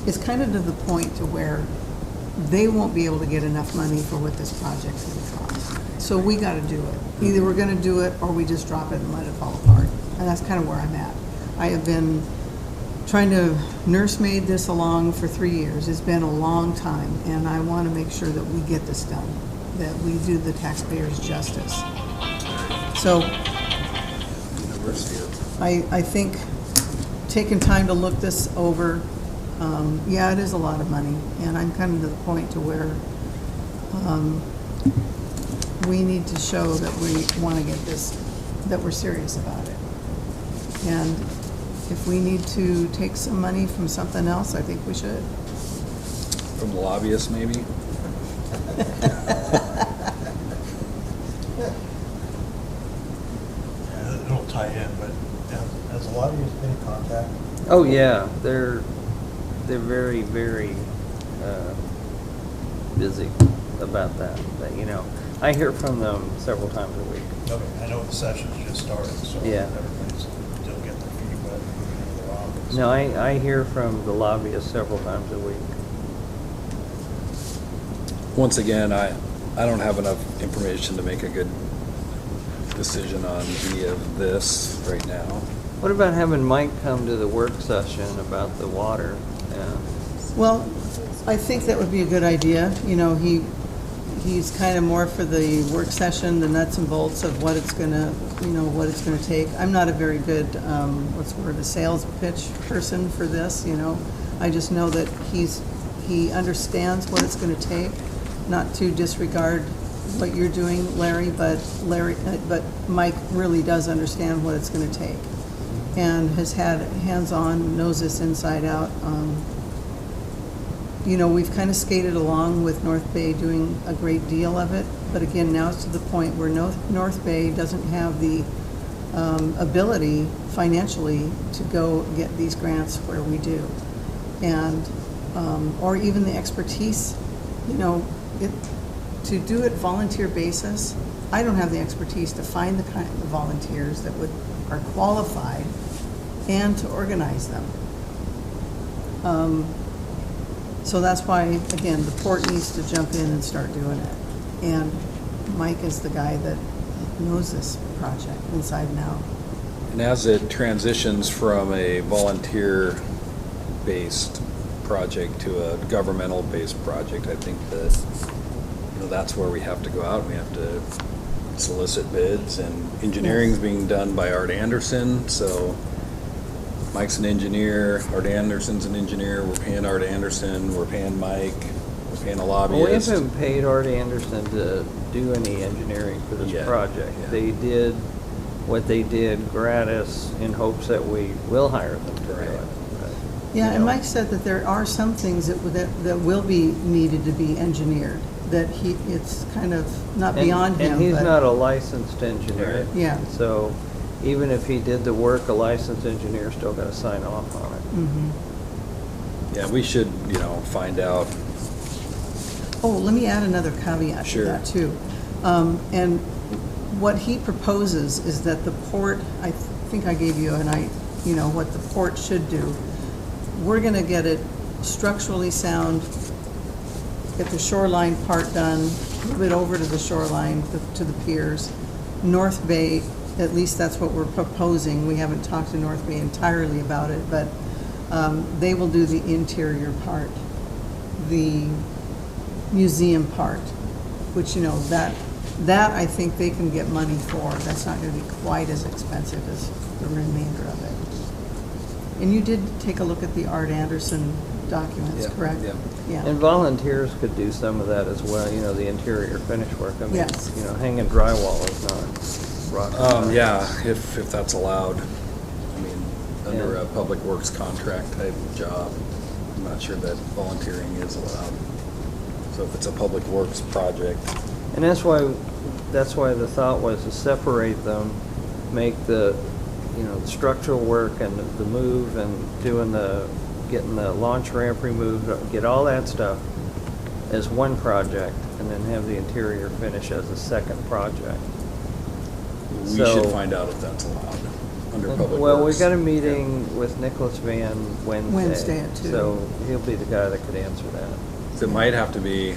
is kind of to the point to where they won't be able to get enough money for what this project's gonna cost. So we gotta do it. Either we're gonna do it or we just drop it and let it fall apart. And that's kind of where I'm at. I have been trying to nursemaid this along for 3 years. It's been a long time, and I want to make sure that we get this done, that we do the taxpayers justice. So I think taking time to look this over, it is a lot of money, and I'm kind of to the point to where we need to show that we want to get this, that we're serious about it. And if we need to take some money from something else, I think we should. From the lobbyists, maybe? It'll tie in, but has a lot of you been in contact? Oh, yeah, they're very, very busy about that. But, I hear from them several times a week. Okay, I know the session's just started, so Yeah. everybody's still getting their feedback from their office. No, I hear from the lobbyists several times a week. Once again, I don't have enough information to make a good decision on any of this right now. What about having Mike come to the work session about the water? Well, I think that would be a good idea. You know, he's kind of more for the work session, the nuts and bolts of what it's gonna, what it's gonna take. I'm not a very good, what's the word, a sales pitch person for this, I just know that he understands what it's gonna take, not to disregard what you're doing, Larry, but Mike really does understand what it's gonna take. And has had hands-on, knows this inside out. We've kind of skated along with North Bay doing a great deal of it, but again, now it's to the point where North Bay doesn't have the ability financially to go get these grants where we do. And, or even the expertise, to do it volunteer basis, I don't have the expertise to find the kind of volunteers that are qualified and to organize them. So that's why, again, the port needs to jump in and start doing it. And Mike is the guy that knows this project inside and out. And as it transitions from a volunteer-based project to a governmental-based project, I think that, that's where we have to go out. We have to solicit bids, and engineering's being done by Art Anderson, so Mike's an engineer, Art Anderson's an engineer, we're paying Art Anderson, we're paying Mike, we're paying a lobbyist. We haven't paid Art Anderson to do any engineering for this project. Yeah. They did what they did gratis in hopes that we will hire them to do Right. it. But, Yeah, and Mike said that there are some things that will be needed to be engineered, that it's kind of not beyond him. And he's but- not a licensed engineer. Right. Yeah. So even if he did the work, a licensed engineer still got to sign off on it. Mhm. Yeah, we should, find out. Oh, let me add another caveat to Sure. that too. And what he proposes is that the port, I think I gave you what the port should do. We're gonna get it structurally sound, get the shoreline part done, move it over to the shoreline, to the piers. North Bay, at least that's what we're proposing. We haven't talked to North Bay entirely about it, but they will do the interior part. The museum part, which, that I think they can get money for. That's not gonna be quite as expensive as the remainder of it. And you did take a look at the Art Anderson documents, Yeah, correct? yeah. Yeah. And volunteers could do some of that as well, the interior finish work. I mean, Yes. hanging drywall is not rocket science. Yeah, if that's allowed. I mean, under Yeah. a public works contract type job, I'm not sure that volunteering is allowed. So if it's a public works project, And that's why the thought was to separate them, make the structural work and the move and getting the launch ramp removed, get all that stuff as one project, and then have the interior finish as a second project. we should So- find out if that's allowed under public works. Well, we got a meeting with Nicholas Van Wednesday. Wednesday at 2. So he'll be the guy that could answer that. So it might have to be,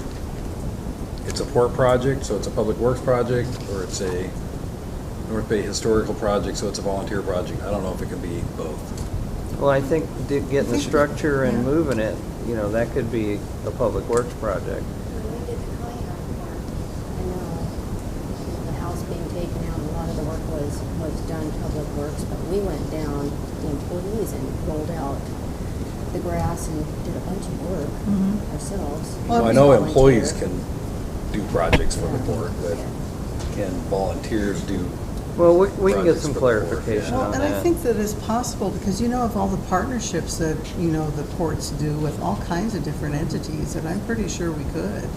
it's a port project, so it's a public works project, or it's a North Bay historical project, so it's a volunteer project. I don't know if it can be both. Well, I think getting the structure and Yeah. moving it, that could be a public works project. When we did the kayak part, I know the house being taken out, a lot of the work was done public works, but we went down, the employees, and rolled out the grass and did a bunch of work Mhm. ourselves. Well, Well, I we know volunteer. employees can do projects for the port, but Yeah. can volunteers do? Well, we can get Projects some for the board, clarification yeah. Well, on and that. I think that is possible, because of all the partnerships that, the ports do with all kinds of different entities, and I'm pretty sure we could,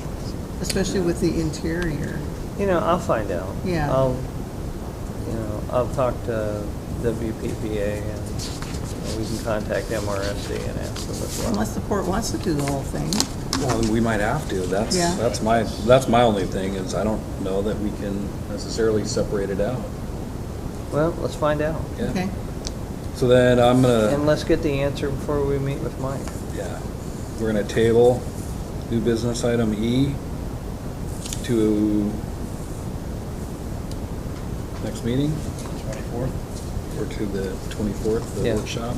especially with the interior. I'll find out. Yeah. I'll talk to WPPA and we can contact MRSC and ask them as well. Unless the port wants to do the whole thing. Well, we might have to. Yeah. That's my only thing, is I don't know that we can necessarily separate it out. Well, let's find out. Yeah. Okay. So then I'm And gonna, let's get the answer before we meet with Mike. yeah, we're gonna table new business item E to next meeting, 24th? or to the 24th, the Yeah. workshop.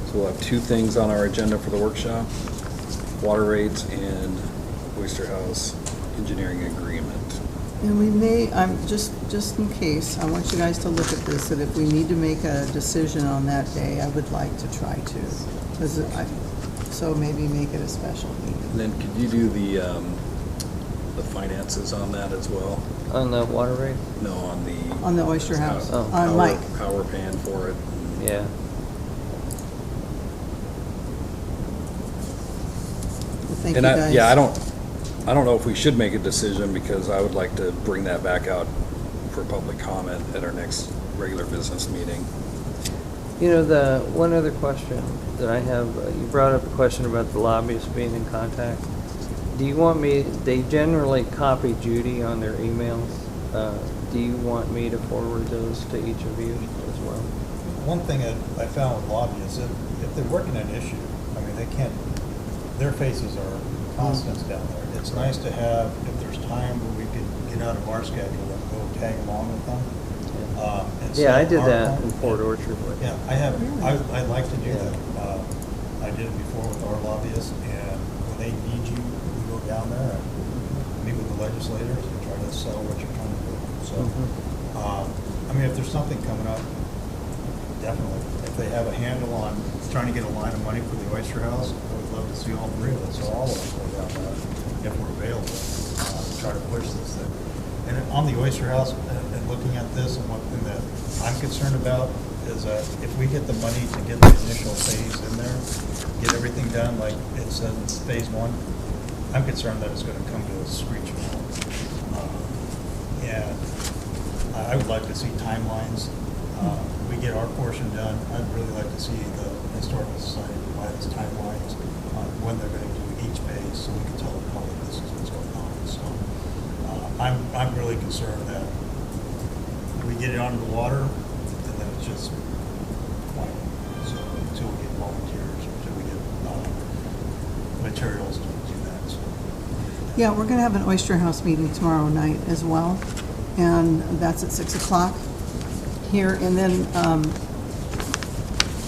So we'll have two things on our agenda for the workshop, water rates and Oyster House engineering agreement. And we may, just in case, I want you guys to look at this, that if we need to make a decision on that day, I would like to try to. So maybe make it a special meeting. And then could you do the finances on that as well? On the water rate? No, on the. On the Oyster House, Oh. on Mike. How we're paying for it. Yeah. Well, thank you And guys. yeah, I don't know if we should make a decision, because I would like to bring that back out for public comment at our next regular business meeting. You know, the one other question that I have, you brought up a question about the lobbyists being in contact. Do you want me, they generally copy Judy on their emails. Do you want me to forward those to each of you as well? One thing that I found with lobbyists, if they're working an issue, I mean, they can't, their faces are constants down there. It's nice to have, if there's time where we could get out of our schedule and go tag along with them. And Yeah, I set did our that own- in Port Orchard. Yeah, I'd like to do that. I did it before with our lobbyists, and when they need you, we go down there and meet with the legislators and try to sell what you're trying to do. So, I mean, if there's something coming up, definitely. If they have a handle on trying to get a line of money for the Oyster House, I would love to see all three of us, or all of us go down there if we're available, try to push this thing. And on the Oyster House, and looking at this, and one thing that I'm concerned about is that if we get the money to get the initial phase in there, get everything done like it says in phase one, I'm concerned that it's gonna come to a screeching halt. And I would like to see timelines. We get our portion done, I'd really like to see the Historical Society provide us timelines on when they're gonna do each phase, so we can tell the public this is what's going on. So, I'm really concerned that we get it onto the water, and then it's just quiet. So until we get volunteers, or until we get materials to do that. So. Yeah, we're gonna have an Oyster House meeting tomorrow night as well, and that's at 6 o'clock here. And then,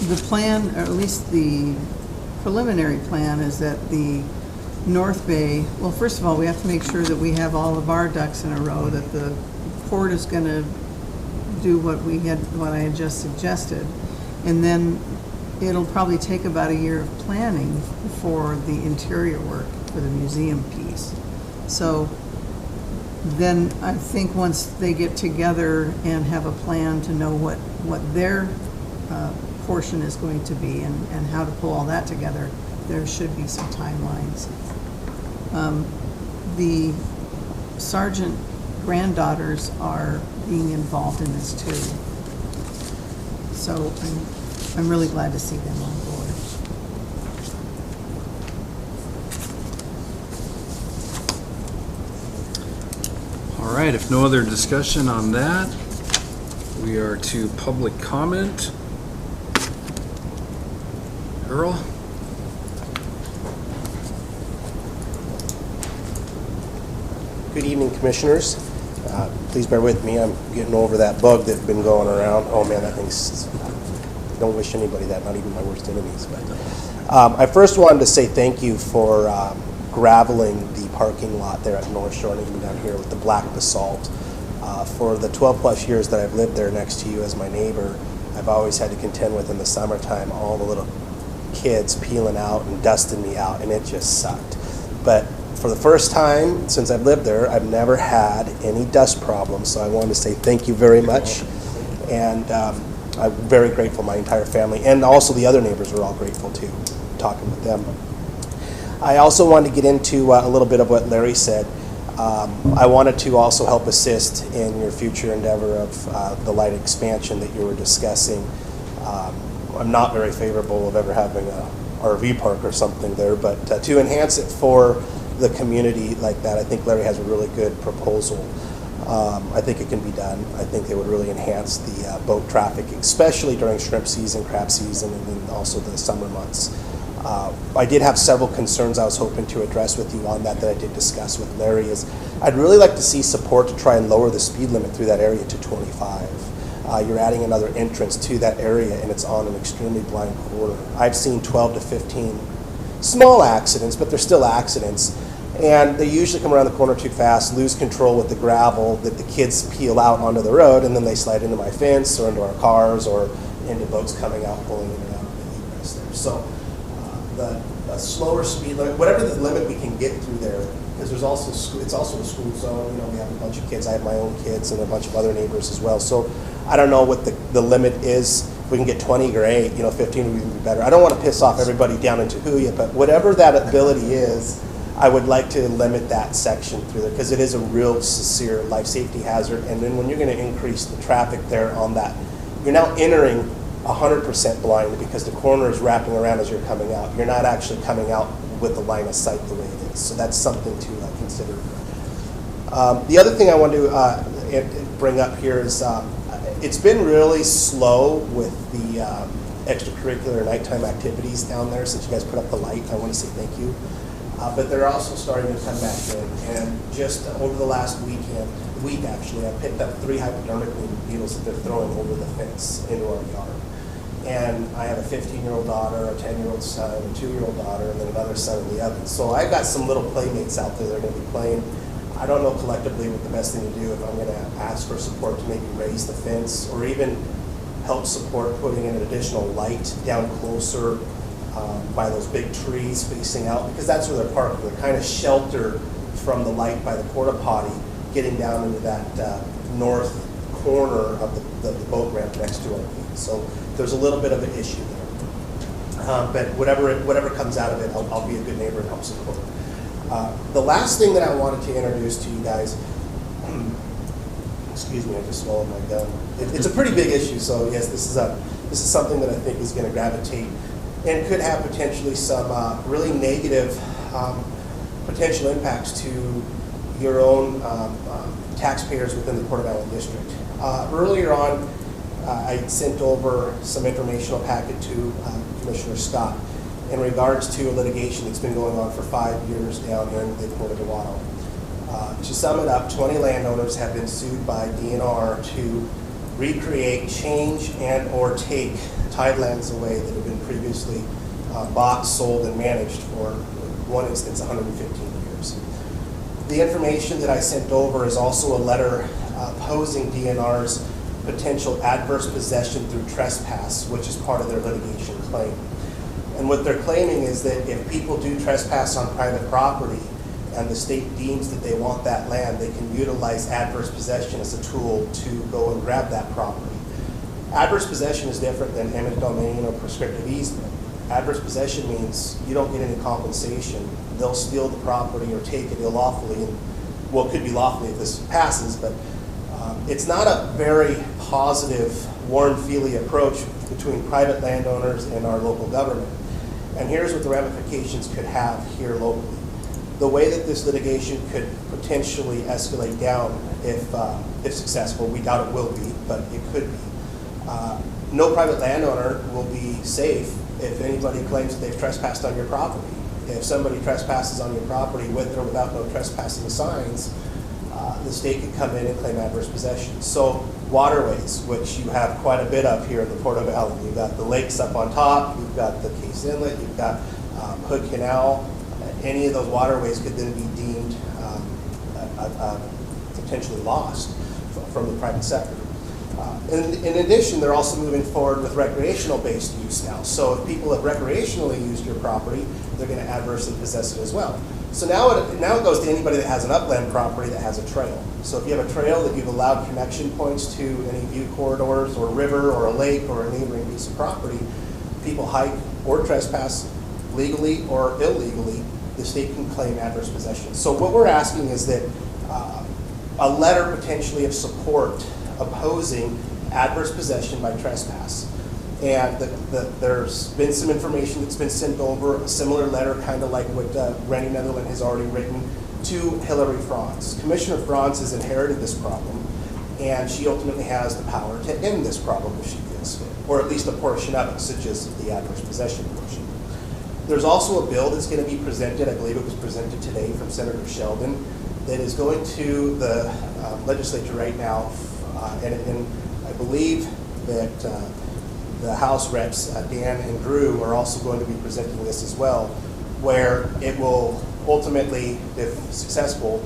the plan, or at least the preliminary plan, is that the North Bay, well, first of all, we have to make sure that we have all of our ducks in a row, that the port is gonna do what I had just suggested. And then it'll probably take about a year of planning for the interior work for the museum piece. So then I think once they get together and have a plan to know what their portion is going to be, and how to pull all that together, there should be some timelines. The sergeant granddaughters are being involved in this too. So I'm really glad to see them on board. All right, if no other discussion on that, we are to public comment. Earl? Good evening, Commissioners. Please bear with me. I'm getting over that bug that's been going around. Oh man, that thing's, don't wish anybody that, not even my worst enemies. But I first wanted to say thank you for graveling the parking lot there at North Shore, and even down here with the black basalt. For the 12 plus years that I've lived there next to you as my neighbor, I've always had to contend with in the summertime all the little kids peeling out and dusting me out, and it just sucked. But for the first time since I've lived there, I've never had any dust problems, so I wanted to say thank you very much. And I'm very grateful, my entire family, and also the other neighbors were all grateful too, talking with them. I also wanted to get into a little bit of what Larry said. I wanted to also help assist in your future endeavor of the light expansion that you were discussing. I'm not very favorable of ever having a RV park or something there, but to enhance it for the community like that, I think Larry has a really good proposal. I think it can be done. I think it would really enhance the boat traffic, especially during shrimp season, crab season, and then also the summer months. I did have several concerns I was hoping to address with you on that I did discuss with Larry. Is I'd really like to see support to try and lower the speed limit through that area to 25. You're adding another entrance to that area, and it's on an extremely blind corner. I've seen 12 to 15 small accidents, but they're still accidents. And they usually come around the corner too fast, lose control with the gravel, that the kids peel out onto the road, and then they slide into my fence or into our cars or into boats coming out, pulling in and out of the egress there. So the slower speed limit, whatever the limit we can get through there, because there's also it's also a school zone. You know, we have a bunch of kids. I have my own kids and a bunch of other neighbors as well. So I don't know what the limit is. If we can get 20, great. 15 would even be better. I don't want to piss off everybody down in Tahuya, but whatever that ability is, I would like to limit that section through there because it is a real sincere life safety hazard. And then when you're going to increase the traffic there on that, you're now entering 100% blind because the corner is wrapping around as you're coming out. You're not actually coming out with the line of sight the way it is. So that's something to consider. The other thing I want to bring up here is it's been really slow with the extracurricular nighttime activities down there since you guys put up the light. I want to say thank you. But they're also starting to come back in. And just over the last week actually, I picked up 3 hypodermic needles that they're throwing over the fence into our yard. And I have a 15-year-old daughter, a 10-year-old son, a 2-year-old daughter, and then another son in the oven. So I've got some little playmates out there that are going to be playing. I don't know collectively what the best thing to do if I'm going to ask for support to maybe raise the fence or even help support putting in an additional light down closer by those big trees facing out, because that's where they're parked. They're kind of sheltered from the light by the porta potty, getting down into that north corner of the boat ramp next to our feet. So there's a little bit of an issue there. But whatever comes out of it, I'll be a good neighbor and help support. The last thing that I wanted to introduce to you guys, excuse me, I just swallowed my gum. It's a pretty big issue, so yes, this is something that I think is going to gravitate and could have potentially some really negative potential impacts to your own taxpayers within the Port of Allyn district. Earlier on, I sent over some informational packet to Commissioner Scott in regards to a litigation that's been going on for 5 years down in the Port of Owasso. To sum it up, 20 landowners have been sued by DNR to recreate, change, and or take tidelands away that have been previously bought, sold, and managed for, one instance, 115 years. The information that I sent over is also a letter opposing DNR's potential adverse possession through trespass, which is part of their litigation claim. And what they're claiming is that if people do trespass on private property and the state deems that they want that land, they can utilize adverse possession as a tool to go and grab that property. Adverse possession is different than eminent domain or prescriptive easement. Adverse possession means you don't get any compensation. They'll steal the property or take it illawfully, and well, it could be lawfully if this passes, but it's not a very positive, warm-feely approach between private landowners and our local government. And here's what the ramifications could have here locally. The way that this litigation could potentially escalate down if successful, we doubt it will be, but it could be. No private landowner will be safe if anybody claims that they've trespassed on your property. If somebody trespasses on your property with or without no trespassing signs, the state could come in and claim adverse possession. So waterways, which you have quite a bit of here in the Port of Allyn. You've got the lakes up on top, you've got the Case Inlet, you've got Hood Canal. Any of those waterways could then be deemed potentially lost from the private sector. In addition, they're also moving forward with recreational-based use now. So if people have recreationally used your property, they're going to adversely possess it as well. So now it goes to anybody that has an upland property that has a trail. So if you have a trail that you've allowed connection points to any view corridors or a river or a lake or a neighboring piece of property, people hike or trespass legally or illegally, the state can claim adverse possession. So what we're asking is that a letter potentially of support opposing adverse possession by trespass. And there's been some information that's been sent over, a similar letter, kind of like what Randy Netherland has already written to Hillary Franz. Commissioner Franz has inherited this problem, and she ultimately has the power to end this problem if she feels fit, or at least a portion of it, such as the adverse possession portion. There's also a bill that's going to be presented, I believe it was presented today from Senator Sheldon, that is going to the legislature right now, and I believe that the House reps, Dan and Drew, are also going to be presenting this as well, where it will ultimately, if successful,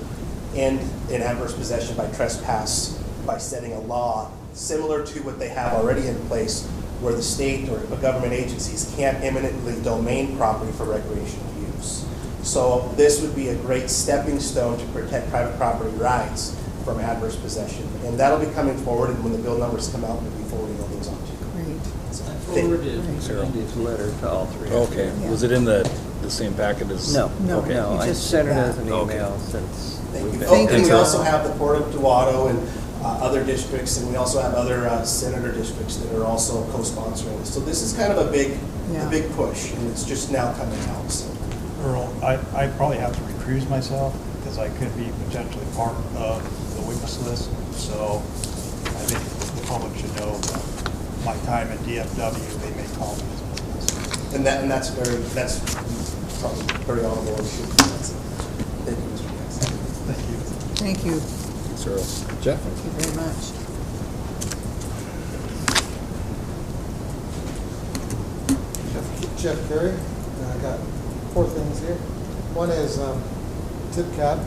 end in adverse possession by trespass by setting a law similar to what they have already in place, where the state or government agencies can't eminently domain property for recreational use. So this would be a great stepping stone to protect private property rights from adverse possession. And that'll be coming forward, and when the bill numbers come out, we'll be forwarding all those on to you. Great. So, Forwarded Andy's letter to all three. Okay, was it in the same packet as? No, No, Okay. no, you I just sent it did as that. an Okay. email since Thank we've you. been. Oh, and we you. also have the Port of Tuato and other districts, and we also have other senator districts that are also co-sponsoring this. So this is kind of a big push, and it's just now coming out. So. Earl, I probably have to recuse myself because I could be potentially part of the witness list. So I think the public should know that my time at DFW, they may call me as a witness. And that's probably very honorable and should be. Thank you, Mr. Jackson. Thank you. Thank you. Thanks, Earl. Jeff? Thank you very much. Jeff Carey, and I got 4 things here. One is tip cap.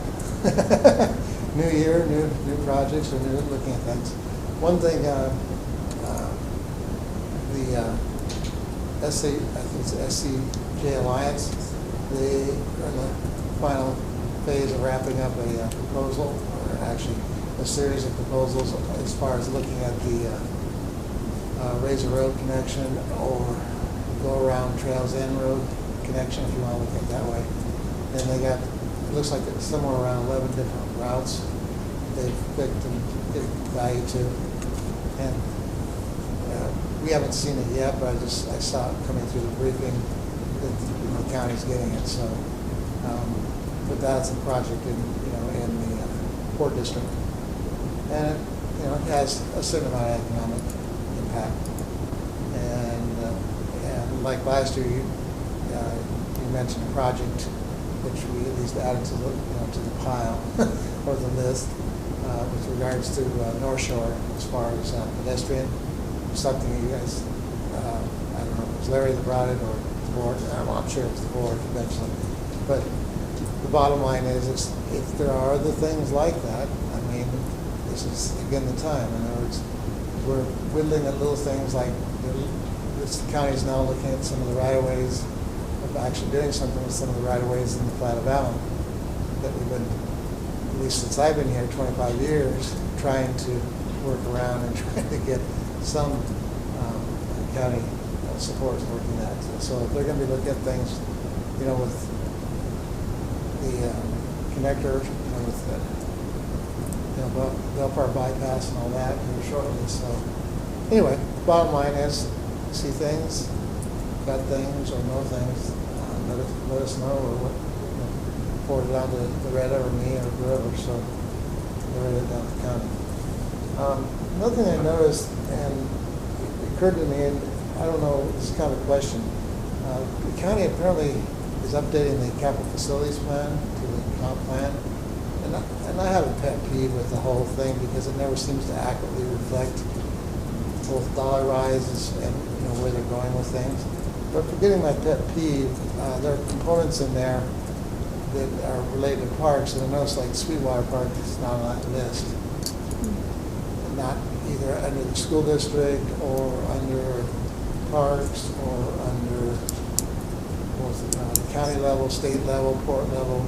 New year, new projects, or new looking at things. One thing, the SC, I think it's SCJ Alliance, they are in the final phase of wrapping up a proposal, or actually a series of proposals as far as looking at the Razor Road connection or go around Trails End Road connection, if you want to look at it that way. And they got, it looks like it's somewhere around 11 different routes they've picked and given value to. And we haven't seen it yet, but I saw it coming through the briefing that the county's getting it. So, but that's a project in the Port District, and it has a certain amount of economic impact. And like last year, you mentioned a project which we at least added to the pile or the list with regards to North Shore as far as pedestrian. Something you guys, I don't know if it was Larry that brought it or the board. I'm sure it was the board eventually. But the bottom line is if there are other things like that, I mean, this is again the time. In other words, we're whittling at little things like this county is now looking at some of the right-of-ways, of actually doing something with some of the right-of-ways in the Flat of Allyn that we've been, at least since I've been here 25 years, trying to work around and trying to get some county support is working that. So if they're going to be looking at things, with the connector, with the Bellpark bypass and all that here shortly. So anyway, bottom line is, see things, got things, or know things, let us know, or forward it on to Loretta or me or whoever. So Loretta down the county. Another thing I noticed, and it occurred to me, and I don't know, this is kind of a question. The county apparently is updating the capital facilities plan to the comp plan. And I have a pet peeve with the whole thing because it never seems to accurately reflect both dollar rises and where they're going with things. But forgetting my pet peeve, there are components in there that are related to parks, and I noticed like Sweetwater Park is not on that list. Not either under the school district or under parks or under the county level, state level, port level.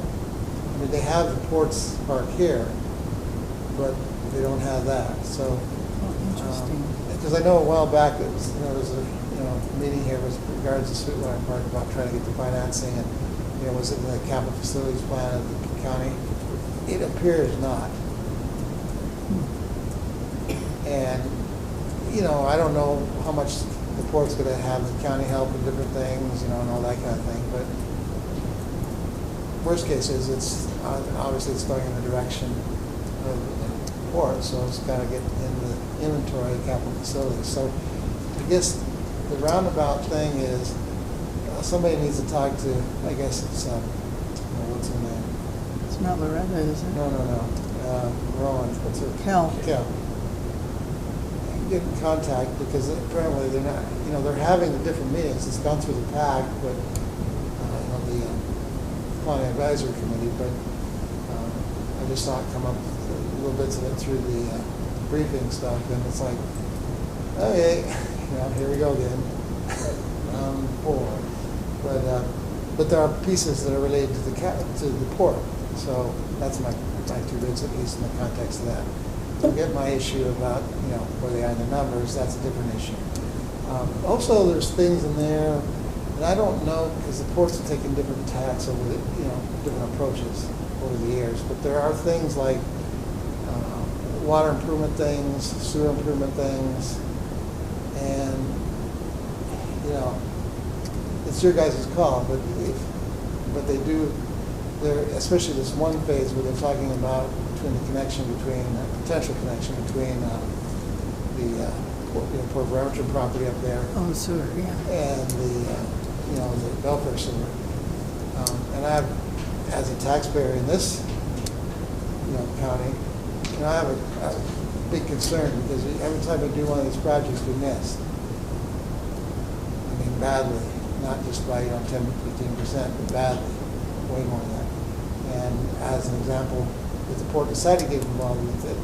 I mean, they have the ports park here, but they don't have that. So, Interesting. because I know a while back there was a meeting here with regards to Sweetwater Park about trying to get the financing, and was it in the capital facilities plan of the county? It appears not. And, I don't know how much the port's going to have the county help in different things, and all that kind of thing. But worst case is it's obviously it's going in the direction of the port, so it's got to get in the inventory of capital facilities. So I guess the roundabout thing is somebody needs to talk to, I guess it's, what's her name? It's not Loretta, is it? No, Rowan, what's her? Kel. Kel. Get in contact, because apparently they're not, they're having the different meetings. It's gone through the PAC, but, the Planning Advisory Committee, but I just saw it come up, little bits of it through the briefing stuff, and it's like, okay, here we go again. 4. But there are pieces that are related to the port, so that's my 2 bits, at least in the context of that. Don't get my issue about where they are in the numbers. That's a different issue. Also, there's things in there, and I don't know, because the ports have taken different tacks over the different approaches over the years. But there are things like water improvement things, sewer improvement things, and it's your guys' call. But they do. Especially this one phase where they're talking about potential connection between the Port Bremerton property up there. Oh, the sewer, yeah. And the Belfair sewer. And I, as a taxpayer in this, county, I have a big concern, because every time I do one of these projects, we miss. I mean, badly, not just by 10, 15%, but badly, way more than that. And as an example, if the port decided to get involved with it,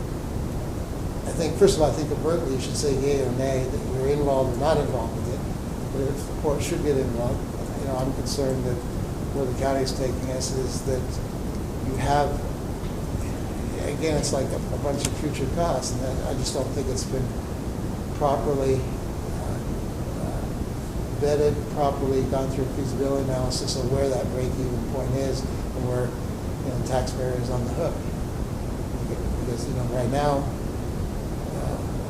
I think, first of all, I think overtly you should say yea or nay, that you're involved or not involved with it. But if the port should get involved, I'm concerned that where the county is taking us is that you have, again, it's like a bunch of future costs, and I just don't think it's been properly vetted, properly gone through a feasibility analysis of where that break-even point is and where the taxpayer is on the hook. Because right now,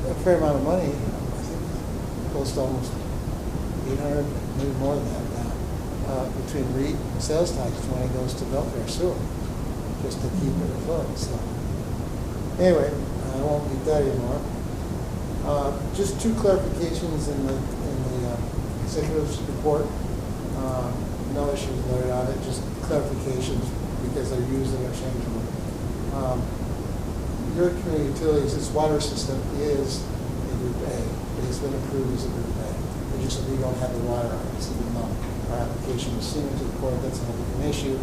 a fair amount of money, I think close to almost 800, maybe more than that now, between REIT and sales tax when it goes to Belfair sewer, just to keep it afloat. So anyway, I won't beat that anymore. Just 2 clarifications in the executive's report. No issues there on it, just clarifications, because they're used interchangeably. Your community utilities, its water system is a Group A. It has been approved as a Group A. It's just that we don't have the water on it, so our application was seen to the court. That's another issue,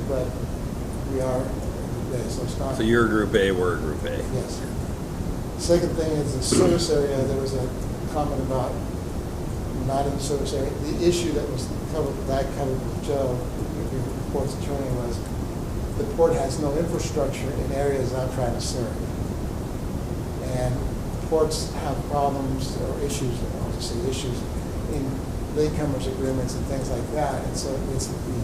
but we are a Group A, so it's not. So you're a Group A, we're a Group A. Yes. Second thing is the service area. There was a comment about not in the service area. The issue that was covered with Joe, your port's attorney, was the port has no infrastructure in areas I'm trying to serve. And ports have problems or issues, I'll just say issues, in latecomers agreements and things like that. And so it gets to be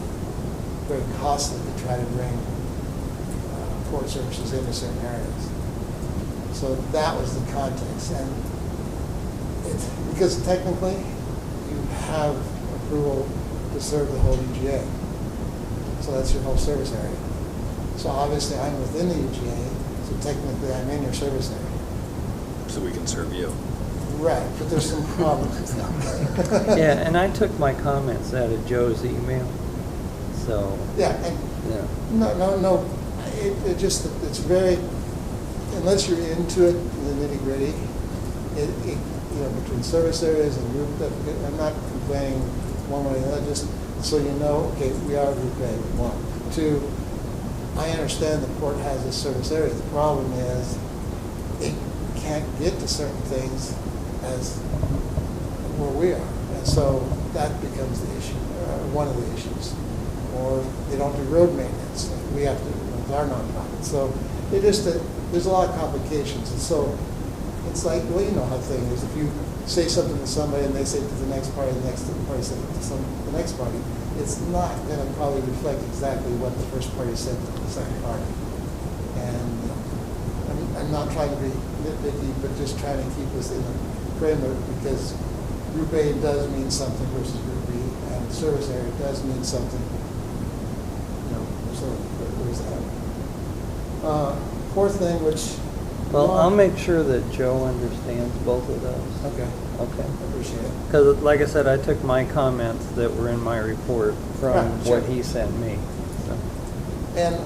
very costly to try to bring port services into certain areas. So that was the context. And because technically you have approval to serve the whole UGA. So that's your whole service area. So obviously I'm within the UGA, so technically I'm in your service area. So we can serve you. Right, but there's some problems with that. Yeah, and I took my comments out of Joe's email, so. Yeah, and Yeah. no, it just, it's very, unless you're into it, the nitty gritty, between service areas and group, I'm not complaining one way or the other, just so you know, okay, we are Group A, 1. 2, I understand the port has a service area. The problem is it can't get to certain things as where we are. And so that becomes the issue, one of the issues. Or they don't do road maintenance. We have to with our nonprofit. So it just, there's a lot of complications. And so it's like, well, you know how the thing is. If you say something to somebody and they say it to the next party, the next party says it to the next party, it's not going to probably reflect exactly what the first party said to the second party. And I'm not trying to be nitpicky, but just trying to keep us in the framework, because Group A does mean something versus Group B, and service area does mean something. So there's that. Fourth thing, which Well, I'll make sure that Joe understands both of those. Okay, Okay. I appreciate it. Because like I said, I took my comments that were in my report from Right, what sure. he sent me. So. And,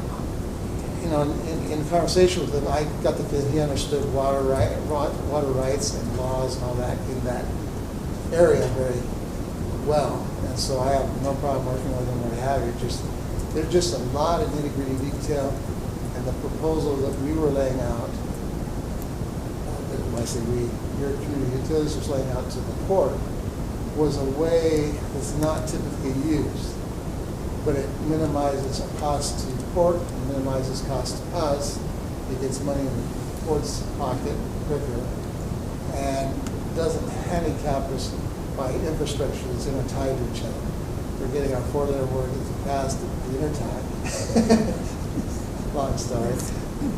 you know, in conversation with him, I got the feeling he understood water rights and laws and all that in that area very well. And so I have no problem working with him or what have you. There's just a lot of nitty-gritty detail, and the proposal that we were laying out, when I say we, your community utilities was laying out to the court, was a way that's not typically used, but it minimizes cost to the court, it minimizes cost to us, it gets money in the court's pocket quicker, and doesn't handicap us by infrastructure that's intertied to each other. We're getting our four-letter word that's passed the intertie. Long story,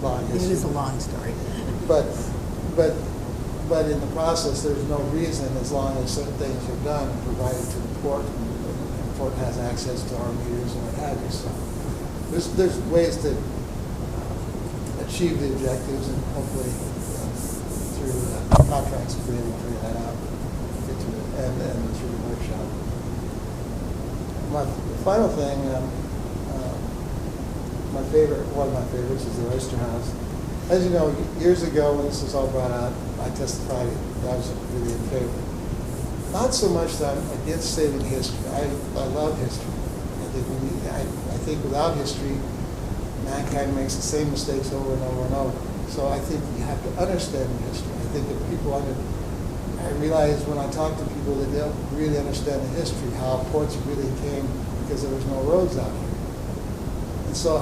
long history. It is a long story. But in the process, there's no reason, as long as certain things are done and provided to the court, and the court has access to our meters and what have you. So there's ways to achieve the objectives, and hopefully through contracts we'll be able to figure that out, get to it, and then through the workshop. The final thing, one of my favorites is the Oyster House. As you know, years ago when this was all brought out, I testified that I was really in favor. Not so much that I'm against saving history. I love history. I think without history, mankind makes the same mistakes over and over and over. So I think you have to understand history. I think if people I realize when I talk to people that don't really understand the history, how ports really came because there was no roads out here. And so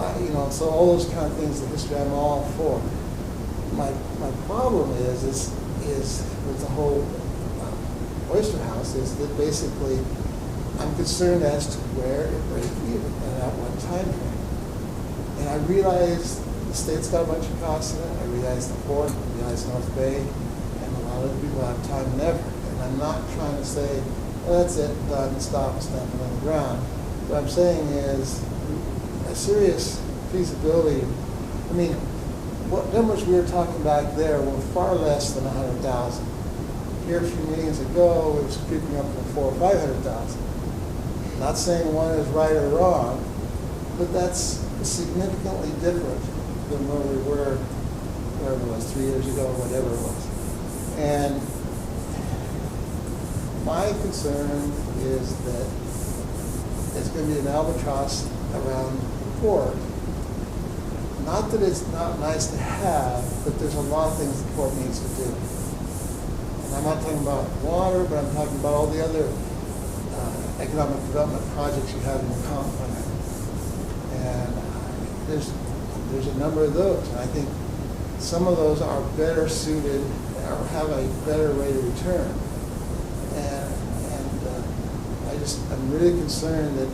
so all those kind of things, the history, I'm all for. My problem is with the whole Oyster House is that basically I'm concerned as to where it breaks even and at what time frame. And I realize the state's got a bunch of costs in it. I realize the port, I realize North Bay, and a lot of people have time and effort. And I'm not trying to say, well, that's it, done, stop, stamping on the ground. What I'm saying is a serious feasibility. I mean, what numbers we were talking back there were far less than 100,000. Here a few meetings ago, it was creeping up to 400,000 or 500,000. Not saying one is right or wrong, but that's significantly different than where we were, whatever it was, 3 years ago, or whatever it was. And my concern is that it's going to be an albatross around the port. Not that it's not nice to have, but there's a lot of things the port needs to do. And I'm not talking about water, but I'm talking about all the other economic development projects you have in the comp plan. And there's a number of those. And I think some of those are better suited or have a better rate of return. And I'm really concerned that,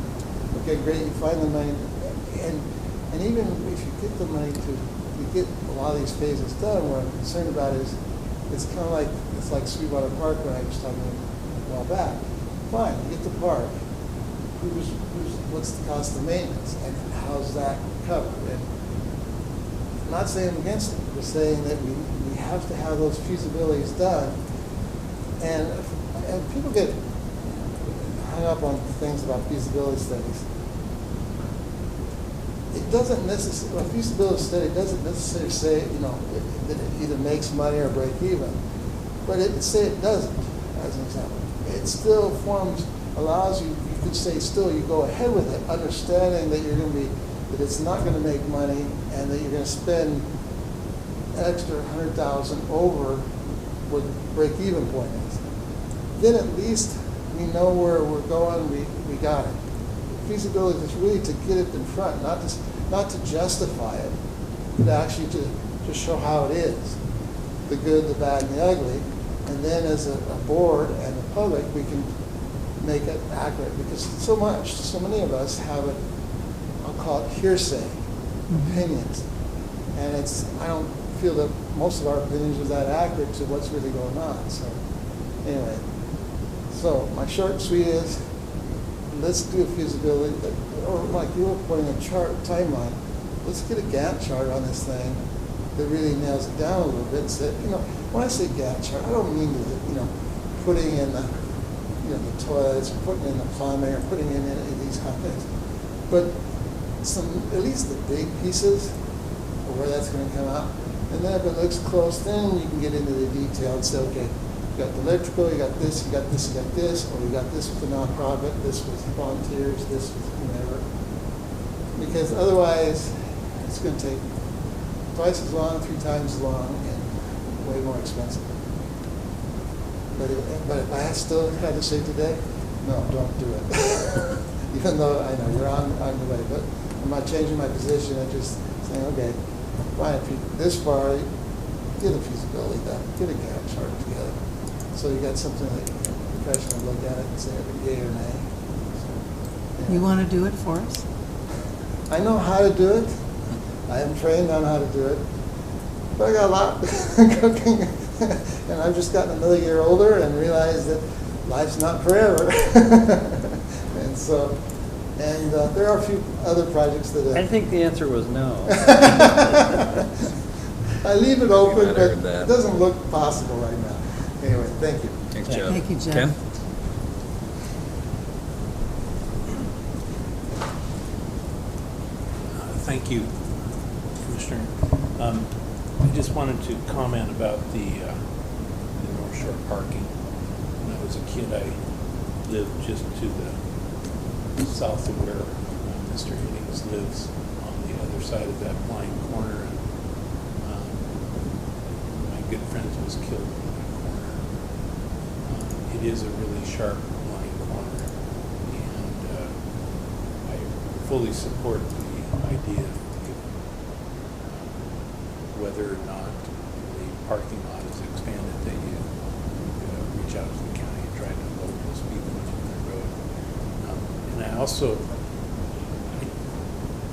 okay, great, you find the money, and even if you get the money to get a lot of these phases done, what I'm concerned about is it's like Sweetwater Park when I was talking a while back. Fine, you get the park. What's the cost of maintenance, and how's that covered? And I'm not saying I'm against it. I'm just saying that we have to have those feasibilities done. And people get hung up on things about feasibility studies. It doesn't necessarily, a feasibility study doesn't necessarily say, that it either makes money or break even. But say it doesn't, as an example. It still allows you could say still you go ahead with it, understanding that that it's not going to make money and that you're going to spend an extra 100,000 over what break-even point is. Then at least we know where we're going. We got it. Feasibility is really to get it in front, not to justify it, but actually to show how it is, the good, the bad, and the ugly. And then as a board and the public, we can make it accurate, because so many of us have it, I'll call it hearsay, opinions. And I don't feel that most of our opinions are that accurate to what's really going on. So anyway, my short and sweet is, let's do a feasibility, or like you were pointing a chart timeline, let's get a Gantt chart on this thing that really nails it down a little bit, and said, when I say Gantt chart, I don't mean putting in the, the toilets, or putting in the plumbing, or putting in any of these kind of things. But at least the big pieces of where that's going to come out. And then if it looks close, then you can get into the detail and say, okay, you got the electrical, you got this, you got this, you got this, or you got this with the nonprofit, this with volunteers, this with whomever. Because otherwise, it's going to take twice as long, 3 times as long, and way more expensive. But if I still had to say today, no, don't do it. Even though I know you're on the way, but I'm not changing my position. I'm just saying, okay, fine, if you're this far, get a feasibility done, get a Gantt chart together. So you got something that you can professionally look at it and say yay or nay. So, yeah. You want to do it for us? I know how to do it. I am trained on how to do it. But I got a lot cooking. And I've just gotten another year older and realized that life's not forever. And so, there are a few other projects that I think the answer was no. I leave it open, but heard that. it doesn't look possible right now. Anyway, thank you. Thanks, Jeff. Thank you, Jeff. Ken? Thank you, Commissioner. I just wanted to comment about the North Shore parking. When I was a kid, I lived just to the south of where Mr. Hiddings lives, on the other side of that blind corner. And my good friend was killed in that corner. It is a really sharp blind corner, and I fully support the idea of whether or not the parking lot is expanded, that you reach out to the county and try to lower the speed limit on the road. And I also,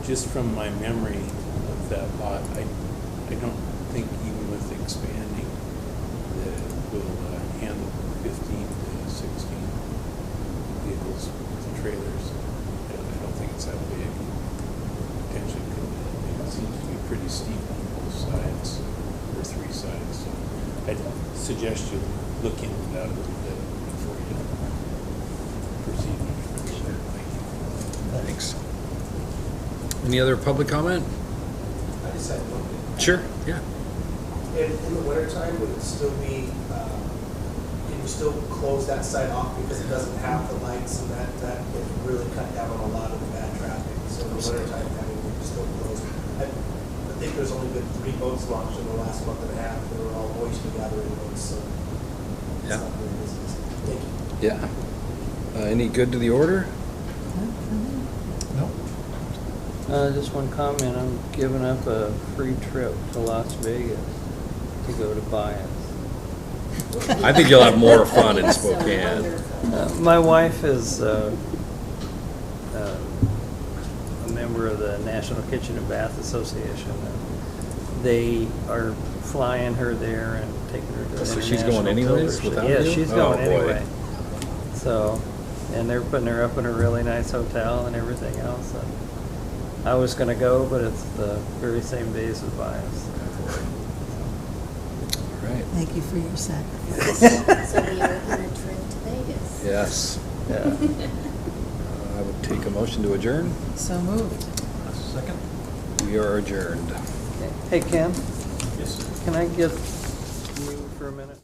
just from my memory of that lot, I don't think even with expanding that it will handle 15 to 16 vehicles with trailers. I don't think it's that big. Potentially could. It seems to be pretty steep on both sides, or 3 sides. So I'd suggest you look into that a little bit before you proceed much further. Thank you. Thanks. Any other public comment? I just had one thing. Sure, yeah. In the wintertime, would it still be, can you still close that site off because it doesn't have the lights, and that would really cut down on a lot of the bad traffic? So in the wintertime, I mean, we're still closed. I think there's only been 3 boats launched in the last month and a half. They were all moisture gathering boats, so it's Yeah. not very business. Thank you. Yeah. Any good to the order? No. Just one comment, I'm giving up a free trip to Las Vegas to go to Bias. I think you'll have more fun in That's so Spokane. wonderful. My wife is a member of the National Kitchen and Bath Association. And they are flying her there and taking her to So the she's going anyways without Yeah, you? she's Oh, going boy. anyway. So, and they're putting her up in a really nice hotel and everything else. And I was going to go, but it's the very same days as Bias. All right. Thank you for your sacrifice. So we are on a trip to Vegas. Yes. Yeah. I would take a motion to adjourn. So moved. Second? We are adjourned. Hey, Ken, Yes, sir. can I get you for a minute?